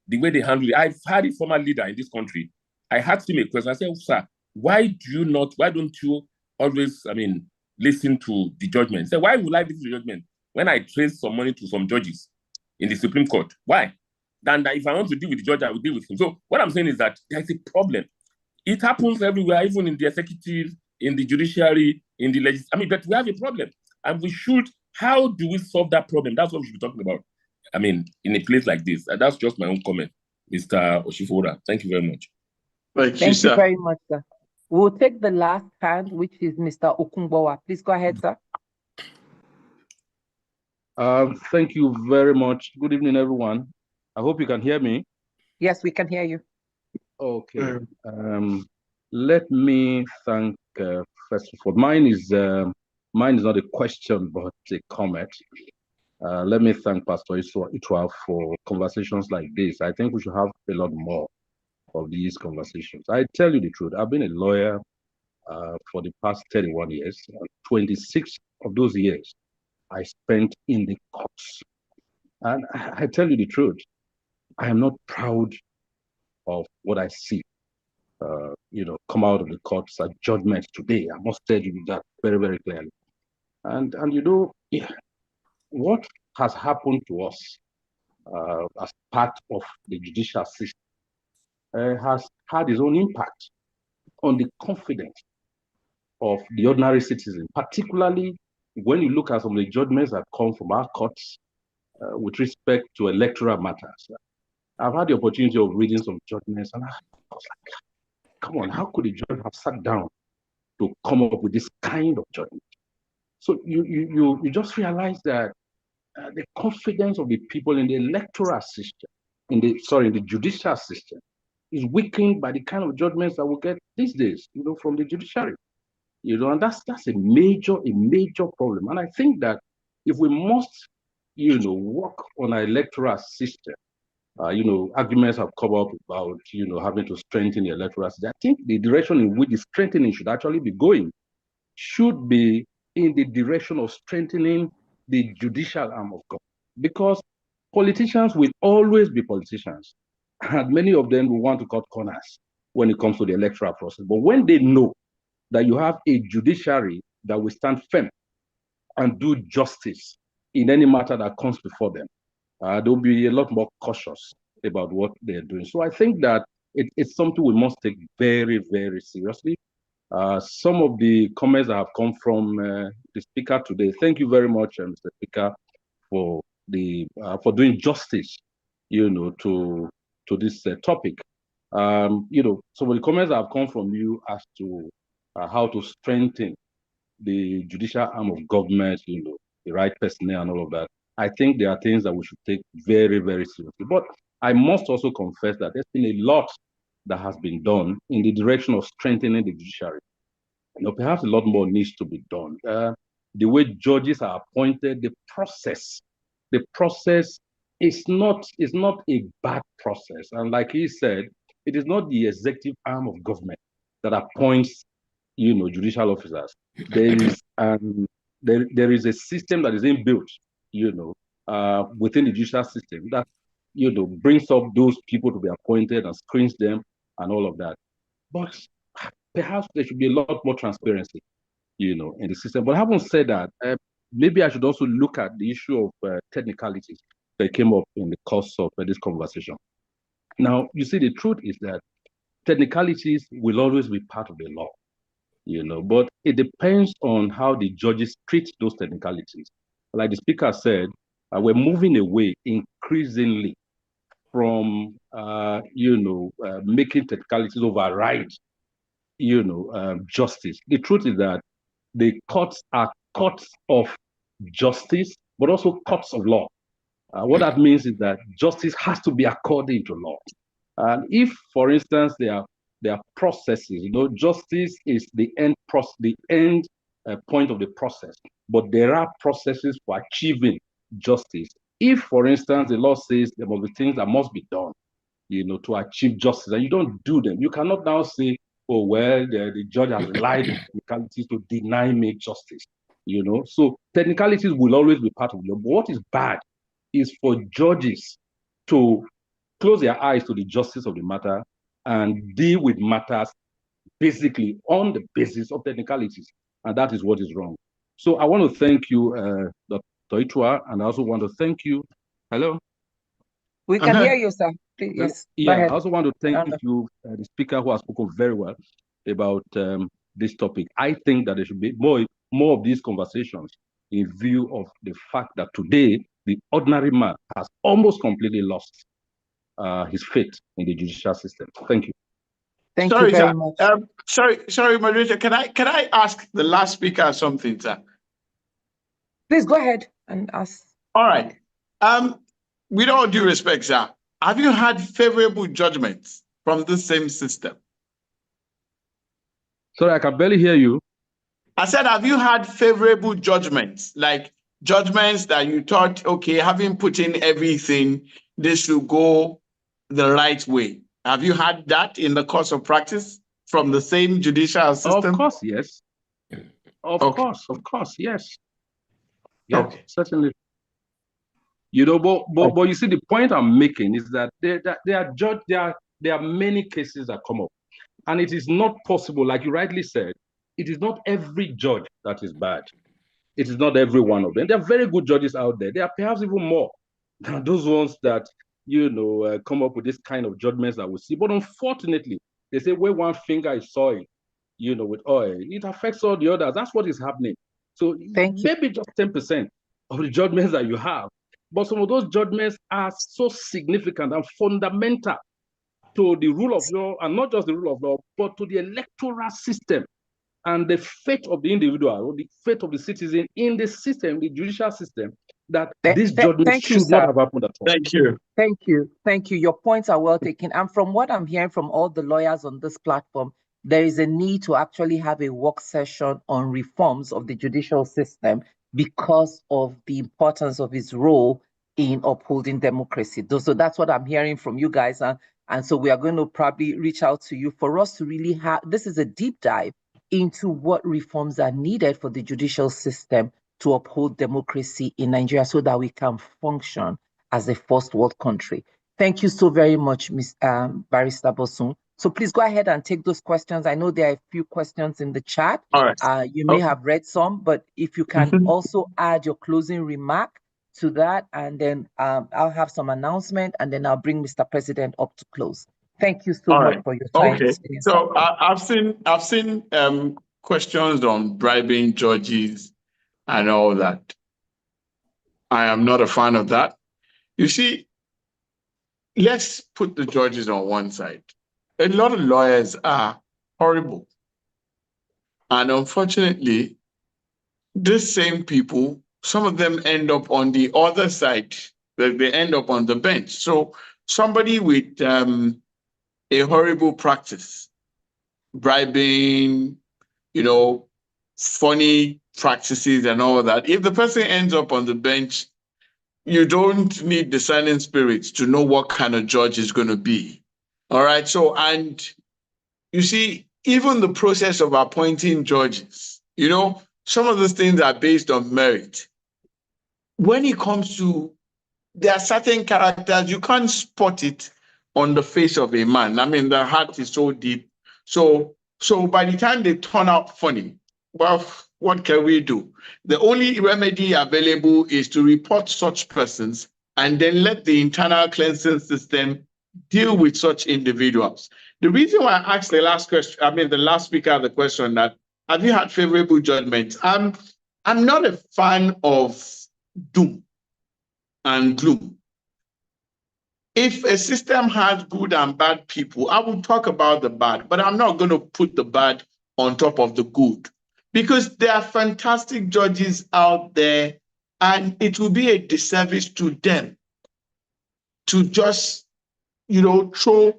The way they handle it. I've had a former leader in this country. I asked him a question. I said, sir, why don't you always, I mean, listen to the judgment? He said, why would I listen to the judgment when I trace some money to some judges in the Supreme Court? Why? Then if I want to deal with the judge, I will deal with him. So what I'm saying is that there's a problem. It happens everywhere, even in the executive, in the judiciary, in the legislature. I mean, but we have a problem. And we should, how do we solve that problem? That's what we should be talking about. I mean, in a place like this. And that's just my own comment, Mr. Oshifora. Thank you very much. Thank you very much, sir. We'll take the last hand, which is Mr. Okungbowa. Please go ahead, sir. Thank you very much. Good evening, everyone. I hope you can hear me. Yes, we can hear you. Okay. Let me thank, first of all, mine is not a question, but a comment. Let me thank Pastor Itwa for conversations like this. I think we should have a lot more of these conversations. I tell you the truth, I've been a lawyer for the past 31 years. 26 of those years I spent in the courts. And I tell you the truth, I am not proud of what I see, come out of the courts at judgment today. I must tell you that very, very clearly. And you know, what has happened to us as part of the judicial system has had its own impact on the confidence of the ordinary citizen, particularly when you look at some of the judgments that come from our courts with respect to electoral matters. I've had the opportunity of reading some judgments, and I was like, come on, how could a judge have sat down to come up with this kind of judgment? So you just realize that the confidence of the people in the electoral system, in the judicial system, is weakened by the kind of judgments that we get these days, you know, from the judiciary. You know, and that's a major problem. And I think that if we must, you know, work on our electoral system, you know, arguments have come up about, you know, having to strengthen the electoral system. I think the direction in which the strengthening should actually be going should be in the direction of strengthening the judicial arm of government, because politicians will always be politicians, and many of them will want to cut corners when it comes to the electoral process. But when they know that you have a judiciary that will stand firm and do justice in any matter that comes before them, they'll be a lot more cautious about what they're doing. So I think that it's something we must take very, very seriously. Some of the comments that have come from the speaker today, thank you very much, Mr. Speaker, for doing justice, you know, to this topic. You know, some of the comments that have come from you as to how to strengthen the judicial arm of government, you know, the right personnel and all of that. I think there are things that we should take very, very seriously. But I must also confess that there's been a lot that has been done in the direction of strengthening the judiciary. You know, perhaps a lot more needs to be done. The way judges are appointed, the process is not a bad process. And like he said, it is not the executive arm of government that appoints, you know, judicial officers. There is a system that is inbuilt, you know, within the judicial system that, you know, brings up those people to be appointed and screens them and all of that. But perhaps there should be a lot more transparency, you know, in the system. But having said that, maybe I should also look at the issue of technicalities that came up in the course of this conversation. Now, you see, the truth is that technicalities will always be part of the law, you know, but it depends on how the judges treat those technicalities. Like the speaker said, we're moving away increasingly from, you know, making technicalities override, you know, justice. The truth is that the courts are courts of justice, but also courts of law. What that means is that justice has to be according to law. And if, for instance, there are processes, you know, justice is the end point of the process, but there are processes for achieving justice. If, for instance, the law says there must be things that must be done, you know, to achieve justice, and you don't do them, you cannot now say, oh, well, the judge has relied on technicalities to deny me justice, you know. So technicalities will always be part of the law. But what is bad is for judges to close their eyes to the justice of the matter and deal with matters basically on the basis of technicalities. And that is what is wrong. So I want to thank you, Dr. Itua, and I also want to thank you. Hello? We can hear you, sir. Please, yes. Yeah, I also want to thank you, the speaker who has spoken very well about this topic. I think that there should be more of these conversations in view of the fact that today, the ordinary man has almost completely lost his faith in the judicial system. Thank you. Thank you very much. Sorry, moderator. Can I ask the last speaker something, sir? Please go ahead and ask. All right. With all due respect, sir, have you had favorable judgments from the same system? Sorry, I can barely hear you. I said, have you had favorable judgments, like judgments that you thought, okay, having put in everything, this should go the right way? Have you had that in the course of practice from the same judicial system? Of course, yes. Of course, yes. Yeah, okay. Certainly. You know, but you see, the point I'm making is that there are many cases that come up, and it is not possible, like you rightly said, it is not every judge that is bad. It is not every one of them. There are very good judges out there. There are perhaps even more than those ones that, come up with this kind of judgments that we see. But unfortunately, they say where one finger is soiled, with oil, it affects all the others. That's what is happening. So maybe just 10% of the judgments that you have, but some of those judgments are so significant and fundamental to the rule of law, and not just the rule of law, but to the electoral system and the fate of the individual or the fate of the citizen in the system, the judicial system, that this judgment should not have happened at all. Thank you. Thank you. Thank you. Your points are well taken. And from what I'm hearing from all the lawyers on this platform, there is a need to actually have a work session on reforms of the judicial system because of the importance of its role in upholding democracy. So that's what I'm hearing from you guys. And so we are going to probably reach out to you for us to really have, this is a deep dive into what reforms are needed for the judicial system to uphold democracy in Nigeria so that we can function as a first world country. Thank you so very much, Ms. Barrister Bosun. So please go ahead and take those questions. I know there are a few questions in the chat. All right. You may have read some, but if you can also add your closing remark to that, and then I'll have some announcement, and then I'll bring Mr. President up to close. Thank you so much for your time. Okay. So I've seen questions on bribing judges and all that. I am not a fan of that. You see, let's put the judges on one side. A lot of lawyers are horrible. And unfortunately, these same people, some of them end up on the other side. They end up on the bench. So somebody with a horrible practice, bribing, funny practices and all that. If the person ends up on the bench, you don't need discerning spirits to know what kind of judge is going to be. All right. So, and you see, even the process of appointing judges, some of those things are based on merit. When it comes to, there are certain characters, you can't spot it on the face of a man. I mean, the heart is so deep. So by the time they turn out funny, well, what can we do? The only remedy available is to report such persons and then let the internal cleansing system deal with such individuals. The reason why I asked the last speaker the question that, have you had favorable judgments? I'm not a fan of doom and gloom. If a system has good and bad people, I will talk about the bad, but I'm not going to put the bad on top of the good, because there are fantastic judges out there, and it will be a disservice to them to just, throw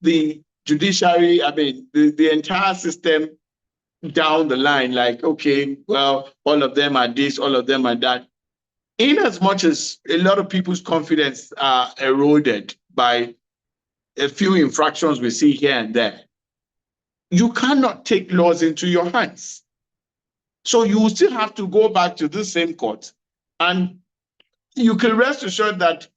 the judiciary, the entire system down the line, like, okay, well, all of them are this, all of them are that. In as much as a lot of people's confidence are eroded by a few infractions we see here and there, you cannot take laws into your hands. So you will still have to go back to the same court. And you can rest assured that,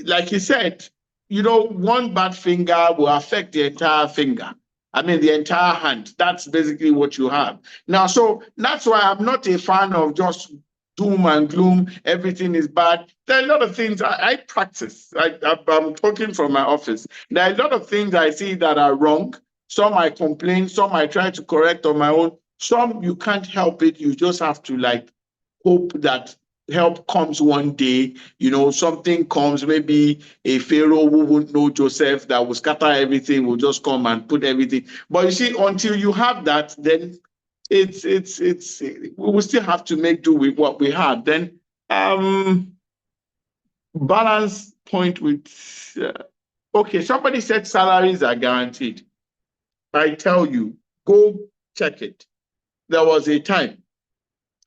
like he said, one bad finger will affect the entire finger. The entire hand. That's basically what you have. Now, so that's why I'm not a fan of just doom and gloom, everything is bad. There are a lot of things I practice. I'm talking from my office. There are a lot of things I see that are wrong. Some I complain, some I try to correct on my own. Some you can't help it. You just have to hope that help comes one day. Something comes, maybe a Pharaoh who won't know Joseph that will scatter everything, will just come and put everything. But you see, until you have that, then we will still have to make do with what we have. Then balance point with okay, somebody said salaries are guaranteed. I tell you, go check it. There was a time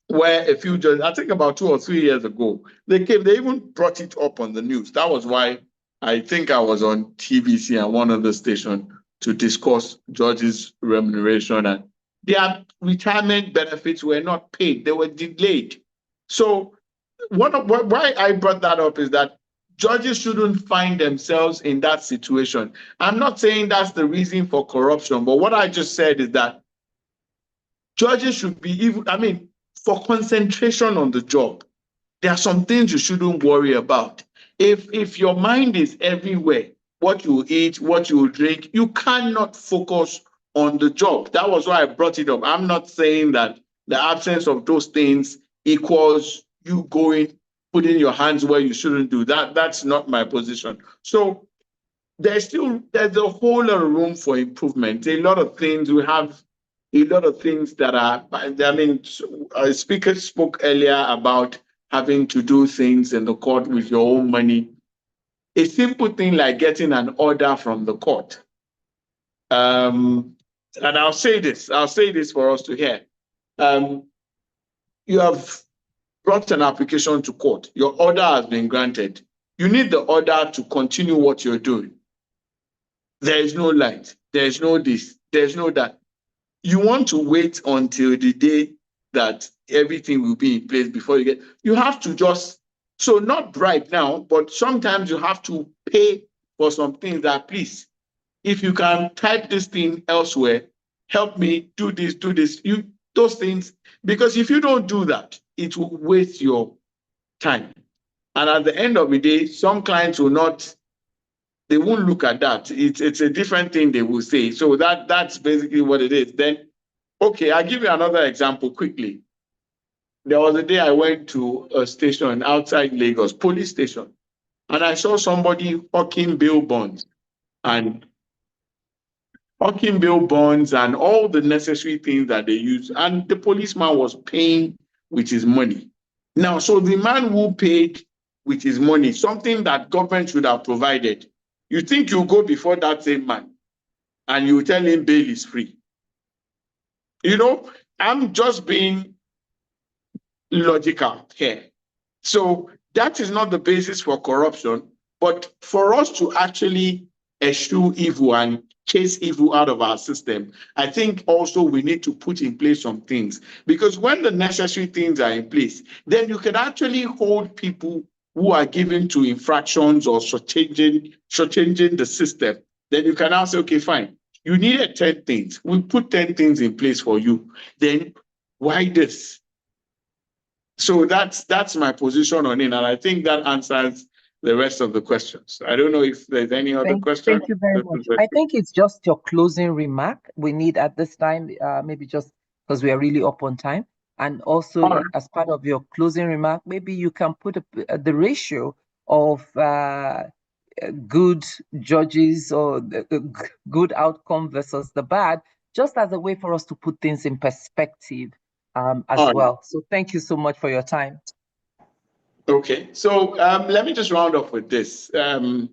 where a few judges, I think about 2 or 3 years ago, they even brought it up on the news. That was why I think I was on TVC and one other station to discuss judges' remuneration, and their retirement benefits were not paid. They were delayed. So why I brought that up is that judges shouldn't find themselves in that situation. I'm not saying that's the reason for corruption, but what I just said is that judges should be for concentration on the job, there are some things you shouldn't worry about. If your mind is everywhere, what you eat, what you drink, you cannot focus on the job. That was why I brought it up. I'm not saying that the absence of those things equals you putting your hands where you shouldn't do that. That's not my position. So there's a whole lot of room for improvement. A lot of things we have. A lot of things that are, I mean, a speaker spoke earlier about having to do things in the court with your own money. A simple thing like getting an order from the court. And I'll say this for us to hear. You have brought an application to court. Your order has been granted. You need the order to continue what you're doing. There is no light. There's no this. There's no that. You want to wait until the day that everything will be in place before you have to just, so not bribe now, but sometimes you have to pay for some things that, please, if you can type this thing elsewhere, help me do this, those things, because if you don't do that, it will waste your time. And at the end of the day, some clients they won't look at that. It's a different thing they will say. So that's basically what it is. Then, okay, I'll give you another example quickly. There was a day I went to a station outside Lagos, police station, and I saw somebody hawking bail bonds and all the necessary things that they use. And the policeman was paying with his money. Now, so the man who paid with his money, something that government should have provided, you think you go before that same man and you tell him bail is free. You know, I'm just being logical here. So that is not the basis for corruption, but for us to actually eschew evil and chase evil out of our system, I think also we need to put in place some things, because when the necessary things are in place, then you can actually hold people who are given to infractions or shortchanging the system. Then you can now say, okay, fine, you needed 10 things. We put 10 things in place for you. Then why this? So that's my position on it. And I think that answers the rest of the questions. I don't know if there's any other question. Thank you very much. I think it's just your closing remark we need at this time, maybe just because we are really up on time. And also, as part of your closing remark, maybe you can put the ratio of good judges or good outcome versus the bad, just as a way for us to put things in perspective as well. So thank you so much for your time. Okay, so let me just round off with this. There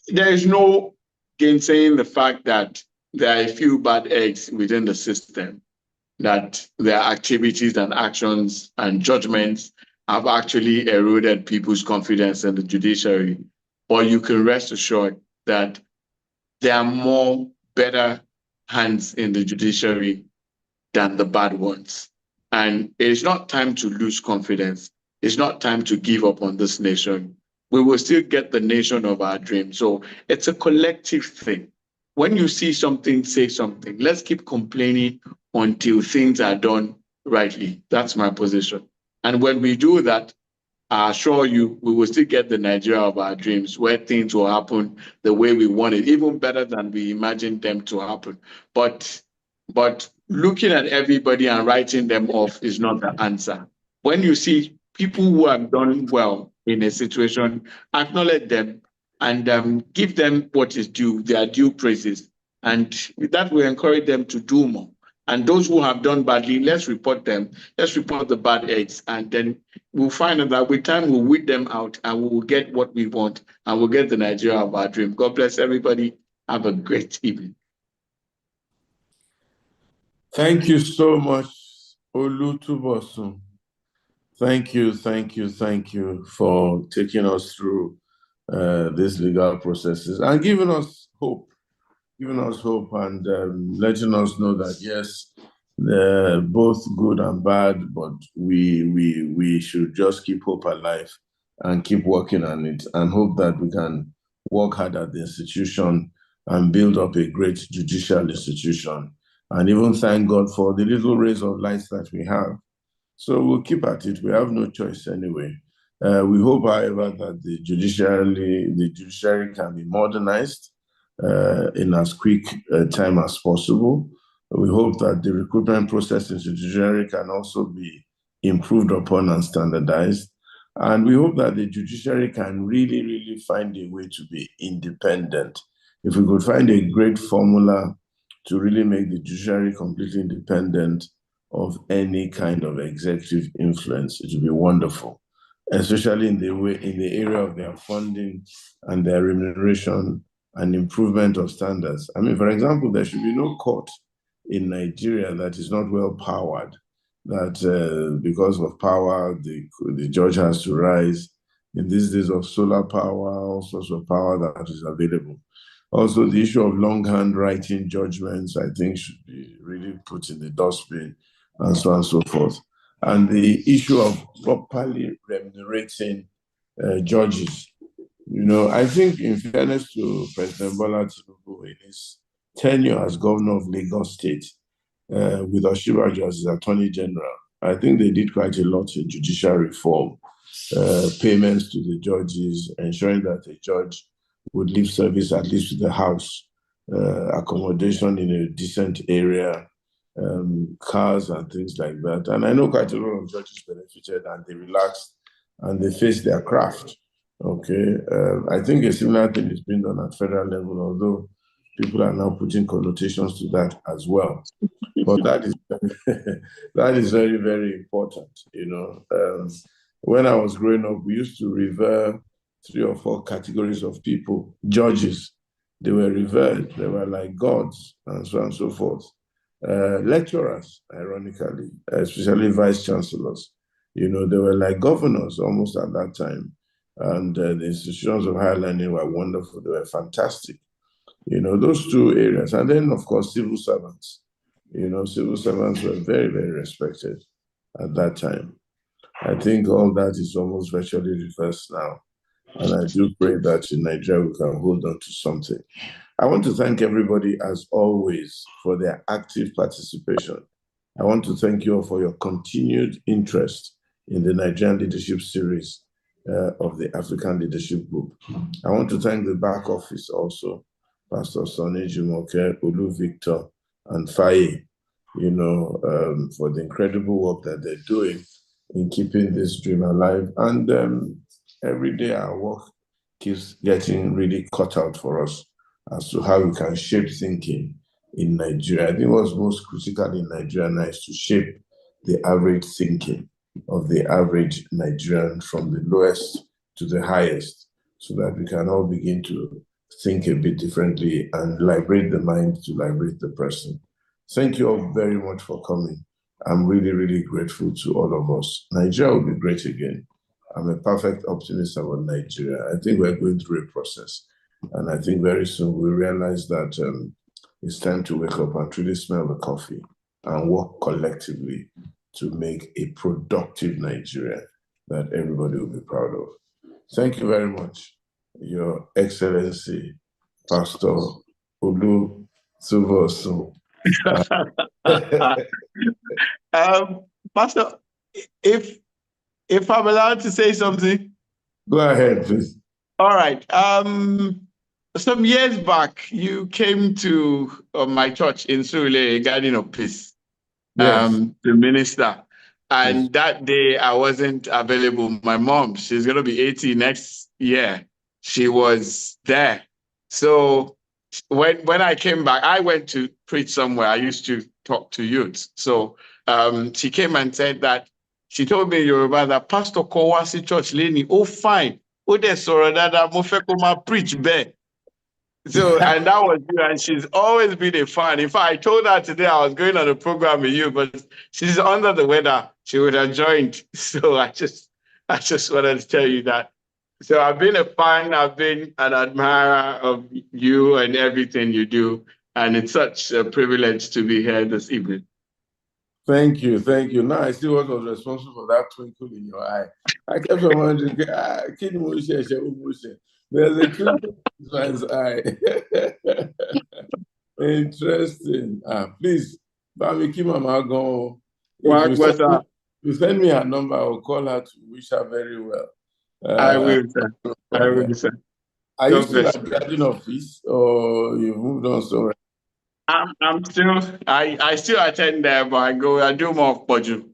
is no gainsaying the fact that there are a few bad eggs within the system, that their activities and actions and judgments have actually eroded people's confidence in the judiciary. But you can rest assured that there are more better hands in the judiciary than the bad ones. And it is not time to lose confidence. It's not time to give up on this nation. We will still get the nation of our dreams. So it's a collective thing. When you see something, say something. Let's keep complaining until things are done rightly. That's my position. And when we do that, I assure you, we will still get the Nigeria of our dreams, where things will happen the way we want it, even better than we imagined them to happen. But looking at everybody and writing them off is not the answer. When you see people who have done well in a situation, acknowledge them and give them what is due, their due praises. And with that, we encourage them to do more. And those who have done badly, let's report them. Let's report the bad eggs. And then we'll find out that with time, we'll weed them out and we will get what we want. And we'll get the Nigeria of our dream. God bless everybody. Have a great evening. Thank you so much, Olutubosun. Thank you for taking us through these legal processes and giving us hope and letting us know that yes, they're both good and bad, but we should just keep hope alive and keep working on it and hope that we can work hard at the institution and build up a great judicial institution. And even thank God for the little rays of light that we have So we'll keep at it. We have no choice anyway. We hope, however, that the judiciary can be modernized in as quick time as possible. We hope that the recruitment process in the judiciary can also be improved upon and standardized. And we hope that the judiciary can really, really find a way to be independent. If we could find a great formula to really make the judiciary completely independent of any kind of executive influence, it would be wonderful, especially in the area of their funding and their remuneration and improvement of standards. I mean, for example, there should be no court in Nigeria that is not well powered, that because of power, the judge has to rise. In these days of solar power, all sorts of power that is available. Also, the issue of longhand writing judgments, I think, should be really put in the dustbin, and so on and so forth. And the issue of properly remunerating judges. You know, I think, in fairness to President Bola Tinubu in his tenure as governor of Lagos State, with Osinbajo as his Attorney General, I think they did quite a lot in judicial reform, payments to the judges, ensuring that a judge would leave service at least to the house, accommodation in a decent area, cars and things like that. And I know quite a lot of judges benefited, and they relaxed and they faced their craft. Okay, I think a similar thing is being done at federal level, although people are now putting connotations to that as well. But that is very, very important. You know, when I was growing up, we used to revere 3 or 4 categories of people. Judges, they were revered, they were like gods, and so on and so forth. Lecturers, ironically, especially vice chancellors, you know, they were like governors almost at that time. And the institutions of higher learning were wonderful, they were fantastic. You know, those 2 areas. And then, of course, civil servants. You know, civil servants were very, very respected at that time. I think all that is almost virtually reversed now. And I do pray that in Nigeria we can hold on to something. I want to thank everybody, as always, for their active participation. I want to thank you all for your continued interest in the Nigerian Leadership Series of the African Leadership Group. I want to thank the back office also, Pastor Sonny Jumoke, Olu Victor, and Faye, you know, for the incredible work that they're doing in keeping this dream alive. And every day our work keeps getting really cut out for us as to how we can shape thinking in Nigeria. I think what's most critical in Nigeria now is to shape the average thinking of the average Nigerian from the lowest to the highest, so that we can all begin to think a bit differently and liberate the mind to liberate the person. Thank you all very much for coming. I'm really, really grateful to all of us. Nigeria will be great again. I'm a perfect optimist about Nigeria. I think we're going through a process. And I think very soon we'll realize that it's time to wake up and truly smell the coffee and work collectively to make a productive Nigeria that everybody will be proud of. Thank you very much, Your Excellency, Pastor Olu Suvoso. Pastor, if I'm allowed to say something. Go ahead, please. All right. Some years back, you came to my church in Surulere, Garden of Peace, Yes. to minister. And Yes. that day I wasn't available. My mom, she's going to be 80 next year. She was there. So when I came back, I went to preach somewhere. I used to talk to youth. So she came and said that, she told me in Yoruba that Pastor Kowasi Church Leni, oh fine, oh de sorodada mo fe ko ma preach be. So, and that was you, and she's always been a fan. In fact, I told her today I was going on a program with you, but she's under the weather. She would have joined. So I just wanted to tell you that. So I've been a fan, I've been an admirer of you and everything you do. And it's such a privilege to be here this evening. Thank you, thank you. Now I see what was responsible for that twinkle in your eye. I kept on wondering, there's a twinkle in this man's eye. Interesting. Please, Bami Kimama go. You send me her number, I'll call her to wish her very well. I will, sir. I will, sir. Are you God still bless at the admin office or you moved on somewhere? I'm still, I still attend there, but I do more of Boju.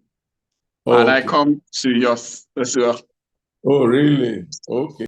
Oh, And I okay. come to yours as well. Oh, really? Okay.